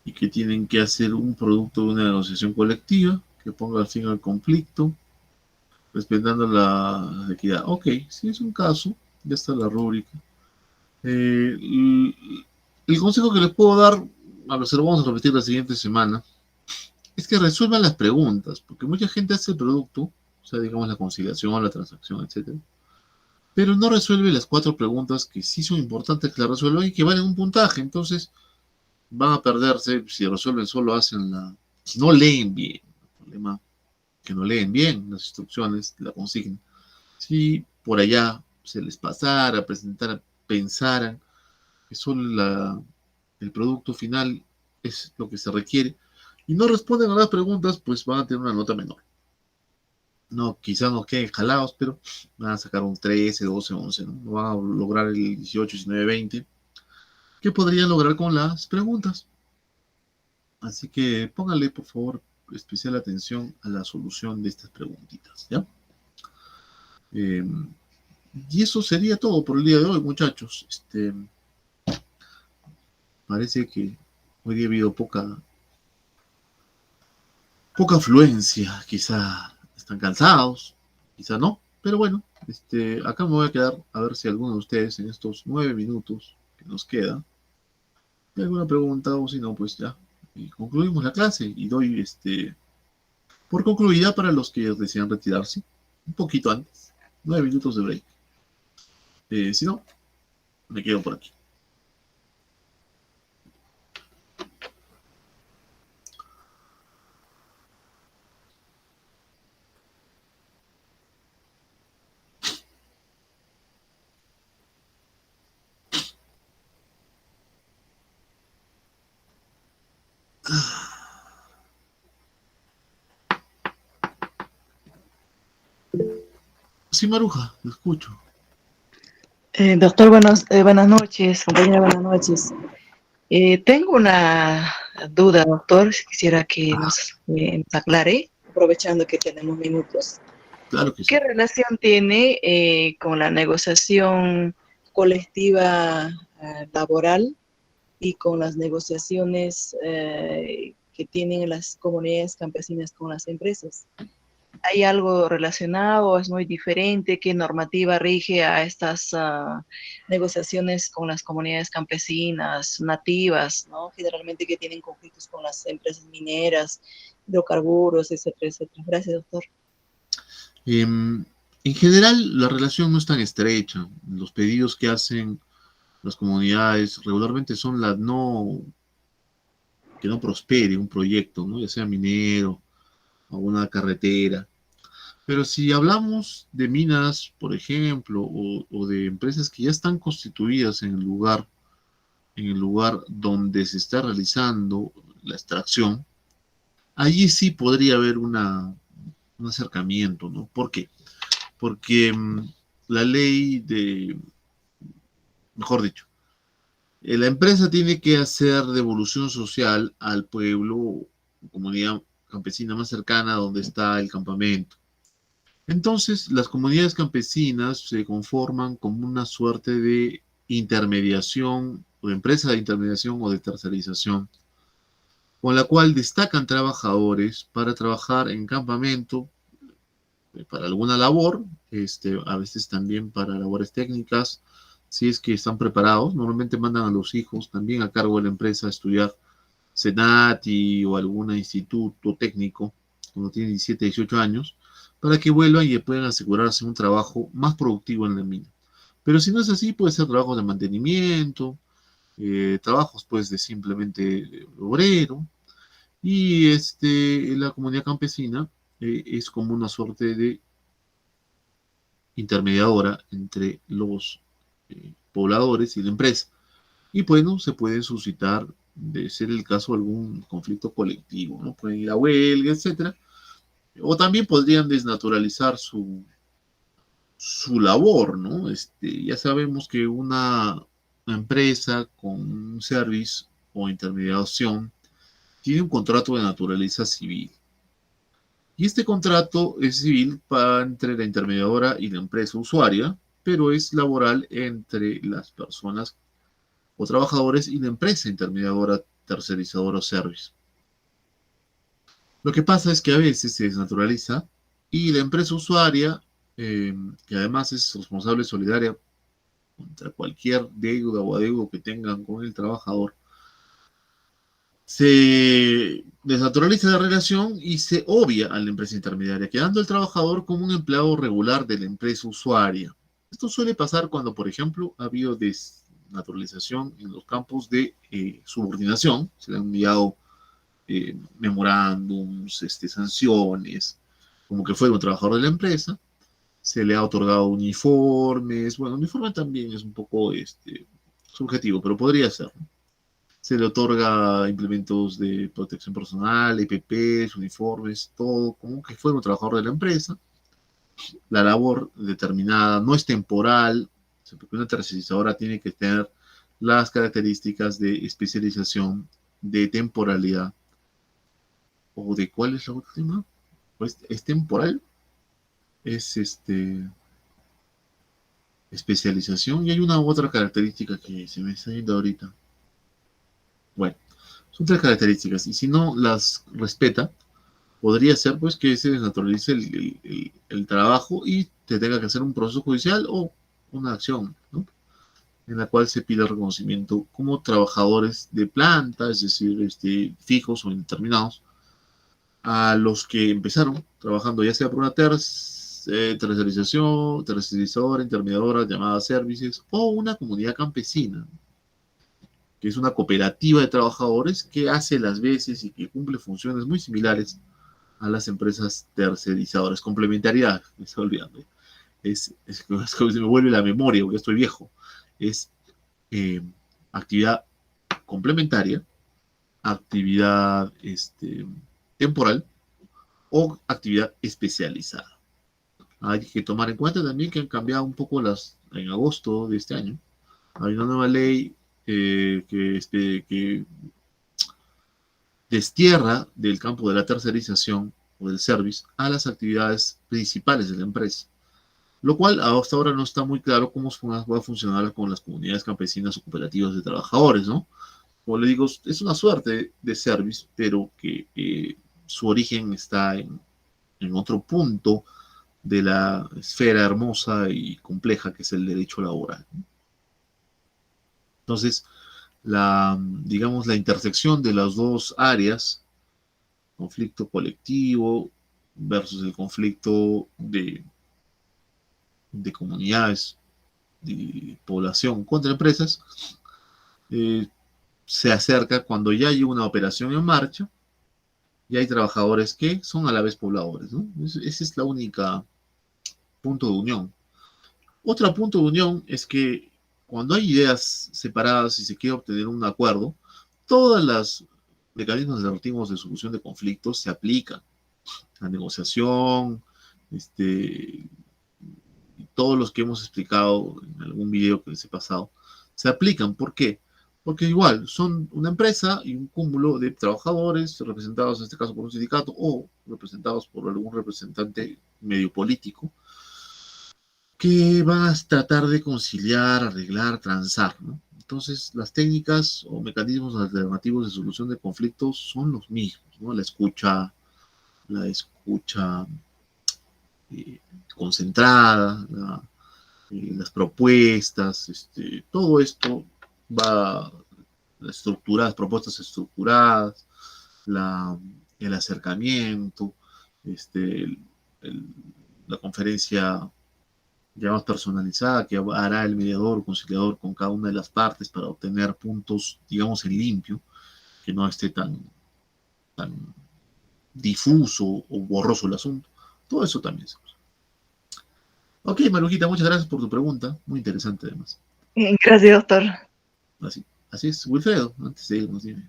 y que tienen que hacer un producto de una negociación colectiva que ponga fin al conflicto, respetando la equidad. Ok, si es un caso, ya está la rúbrica. El consejo que les puedo dar, a ver, se lo vamos a repetir la siguiente semana, es que resuelvan las preguntas, porque mucha gente hace el producto, o sea, digamos la conciliación, la transacción, etcétera, pero no resuelve las 4 preguntas que sí son importantes que la resuelvan y que valen un puntaje. Entonces van a perderse si resuelven solo hacen la... Si no leen bien, el problema es que no leen bien las instrucciones, la consigna. Si por allá se les pasara, presentara, pensaran que solo el producto final es lo que se requiere y no responden a las preguntas, pues van a tener una nota menor. No, quizás nos queden jalados, pero van a sacar un 13, 12, 11, ¿no? No van a lograr el 18, 19, 20, que podrían lograr con las preguntas. Así que póngale, por favor, especial atención a la solución de estas preguntitas, ¿ya? Eh, y eso sería todo por el día de hoy, muchachos. Parece que hoy día ha habido poca afluencia, quizá están cansados, quizá no, pero bueno, acá me voy a quedar a ver si alguno de ustedes en estos 9 minutos que nos queda tiene alguna pregunta o si no, pues ya y concluimos la clase y doy por concluida para los que desean retirarse un poquito antes, 9 minutos de break. Si no, me quedo por aquí. Sí, Maruja, lo escucho. Doctor, buenas noches, compañera, buenas noches. Tengo una duda, doctor, si quisiera que nos aclare, aprovechando que tenemos minutos. Claro que ¿Qué sí. relación tiene con la negociación colectiva laboral y con las negociaciones que tienen las comunidades campesinas con las empresas? ¿Hay algo relacionado o es muy diferente? ¿Qué normativa rige a estas negociaciones con las comunidades campesinas nativas, ¿no? Generalmente que tienen conflictos con las empresas mineras, hidrocarburos, etcétera, etcétera? Gracias, doctor. En general, la relación no es tan estrecha. Los pedidos que hacen las comunidades regularmente son que no prospere un proyecto, ¿no? Ya sea minero o una carretera. Pero si hablamos de minas, por ejemplo, o de empresas que ya están constituidas en el lugar donde se está realizando la extracción, allí sí podría haber un acercamiento, ¿no? ¿Por qué? Porque la ley mejor dicho, la empresa tiene que hacer devolución social al pueblo o comunidad campesina más cercana donde está el campamento. Entonces, las comunidades campesinas se conforman como una suerte de intermediación o de empresa de intermediación o de tercerización, con la cual destacan trabajadores para trabajar en campamento para alguna labor, a veces también para labores técnicas, si es que están preparados. Normalmente mandan a los hijos también a cargo de la empresa a estudiar Senati o algún instituto técnico cuando tienen 17, 18 años, para que vuelvan y puedan asegurarse un trabajo más productivo en la mina. Pero si no es así, puede ser trabajo de mantenimiento, trabajos pues de simplemente obrero, y la comunidad campesina es como una suerte de intermediadora entre los pobladores y la empresa. Y bueno, se puede suscitar, de ser el caso, algún conflicto colectivo, ¿no? Pueden ir a huelga, etcétera. O también podrían desnaturalizar su labor, ¿no? Ya sabemos que una empresa con un service o intermediación tiene un contrato de naturaleza civil. Y este contrato es civil entre la intermediadora y la empresa usuaria, pero es laboral entre las personas o trabajadores y la empresa intermediadora, tercerizadora o service. Lo que pasa es que a veces se desnaturaliza y la empresa usuaria, que además es responsable solidaria contra cualquier deuda o adeudo que tengan con el trabajador, se desnaturaliza la relación y se obvia a la empresa intermediaria, quedando el trabajador como un empleado regular de la empresa usuaria. Esto suele pasar cuando, por ejemplo, ha habido desnaturalización en los campos de subordinación, se le han enviado memorándums, sanciones, como que fuera un trabajador de la empresa, se le ha otorgado uniformes, bueno, uniforme también es un poco subjetivo, pero podría ser, ¿no? Se le otorga implementos de protección personal, EPPs, uniformes, todo, como que fuera un trabajador de la empresa. La labor determinada no es temporal, porque una tercerizadora tiene que tener las características de especialización, de temporalidad, o de cuál es la última, pues es temporal, es especialización, y hay una u otra característica que se me está yendo ahorita. Bueno, son tres características, y si no las respeta, podría ser pues que se desnaturalice el trabajo y te tenga que hacer un proceso judicial o una acción, ¿no? En la cual se pide el reconocimiento como trabajadores de planta, es decir, fijos o indeterminados, a los que empezaron trabajando ya sea por una tercerizadora, intermediadora llamada servicios, o una comunidad campesina, que es una cooperativa de trabajadores que hace las veces y que cumple funciones muy similares a las empresas tercerizadoras. Complementariedad, me estoy olvidando. Es como se me vuelve la memoria, porque estoy viejo. Es eh, actividad complementaria, actividad temporal o actividad especializada. Hay que tomar en cuenta también que han cambiado un poco en agosto de este año. Hay una nueva ley que destierra del campo de la tercerización o del service a las actividades principales de la empresa, lo cual hasta ahora no está muy claro cómo va a funcionar con las comunidades campesinas o cooperativas de trabajadores, ¿no? Como le digo, es una suerte de service, pero que su origen está en otro punto de la esfera hermosa y compleja que es el derecho laboral. Entonces, digamos, la intersección de las dos áreas, conflicto colectivo versus el conflicto de comunidades, de población contra empresas, eh, se acerca cuando ya hay una operación en marcha y hay trabajadores que son a la vez pobladores, ¿no? Ese es la única punto de unión. Otro punto de unión es que cuando hay ideas separadas y se quiere obtener un acuerdo, todos los mecanismos alternativos de solución de conflictos se aplican. La negociación, todos los que hemos explicado en algún video que les he pasado, se aplican. ¿Por qué? Porque igual son una empresa y un cúmulo de trabajadores representados en este caso por un sindicato o representados por algún representante medio político que van a tratar de conciliar, arreglar, transar, ¿no? Entonces, las técnicas o mecanismos alternativos de solución de conflictos son los mismos, ¿no? La escucha eh, concentrada, las propuestas, todo esto va estructuradas, propuestas estructuradas, el acercamiento, este, el- la conferencia ya más personalizada que hará el mediador o conciliador con cada una de las partes para obtener puntos, digamos, en limpio, que no esté tan difuso o borroso el asunto. Todo eso también se usa. Ok, Marujita, muchas gracias por tu pregunta. Muy interesante además. Gracias, doctor. Así es, Wilfredo, antes de irnos, dime.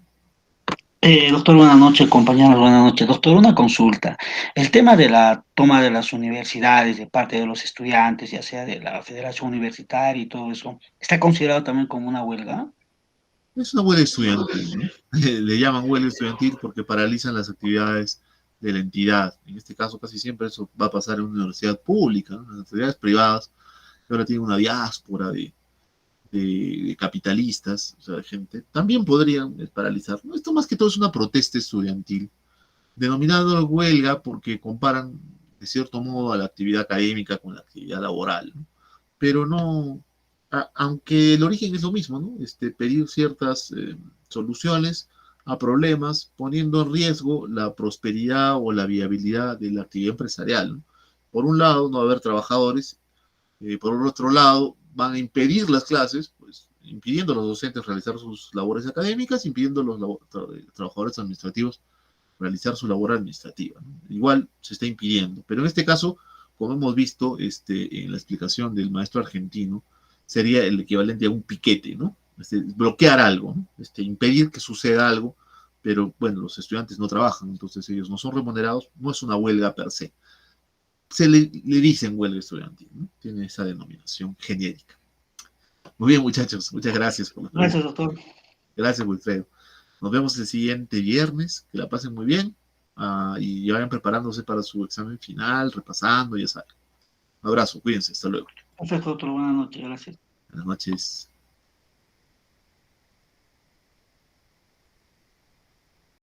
Doctor, buenas noches, compañeros, buenas noches. Doctor, una consulta. El tema de la toma de las universidades de parte de los estudiantes, ya sea de la Federación Universitaria y todo eso, ¿está considerado también como una huelga? Es una huelga estudiantil, ¿no? Le llaman huelga estudiantil porque paralizan las actividades de la entidad. En este caso, casi siempre eso va a pasar en una universidad pública, ¿no? Las entidades privadas que ahora tienen una diáspora de capitalistas, o sea, de gente, también podrían paralizar. ¿No? Esto más que todo es una protesta estudiantil, denominada huelga porque comparan de cierto modo a la actividad académica con la actividad laboral, ¿no? Pero no, aunque el origen es lo mismo, ¿no? Pedir ciertas soluciones a problemas, poniendo en riesgo la prosperidad o la viabilidad de la actividad empresarial, ¿no? Por un lado, no va a haber trabajadores, por otro lado, van a impedir las clases, pues impidiendo a los docentes realizar sus labores académicas, impidiendo a los trabajadores administrativos realizar su labor administrativa, ¿no? Igual se está impidiendo, pero en este caso, como hemos visto en la explicación del maestro argentino, sería el equivalente a un piquete, ¿no? Bloquear algo, ¿no? Impedir que suceda algo, pero bueno, los estudiantes no trabajan, entonces ellos no son remunerados, no es una huelga per se. Le dicen huelga estudiantil, ¿no? Tiene esa denominación genérica. Muy bien, muchachos, muchas gracias por la pregunta. Gracias, doctor. Gracias, Wilfredo. Nos vemos el siguiente viernes. Que la pasen muy bien. Y vayan preparándose para su examen final, repasando, ya saben. Un abrazo, cuídense, hasta luego. Perfecto, doctor. Buenas noches. Gracias. Buenas noches.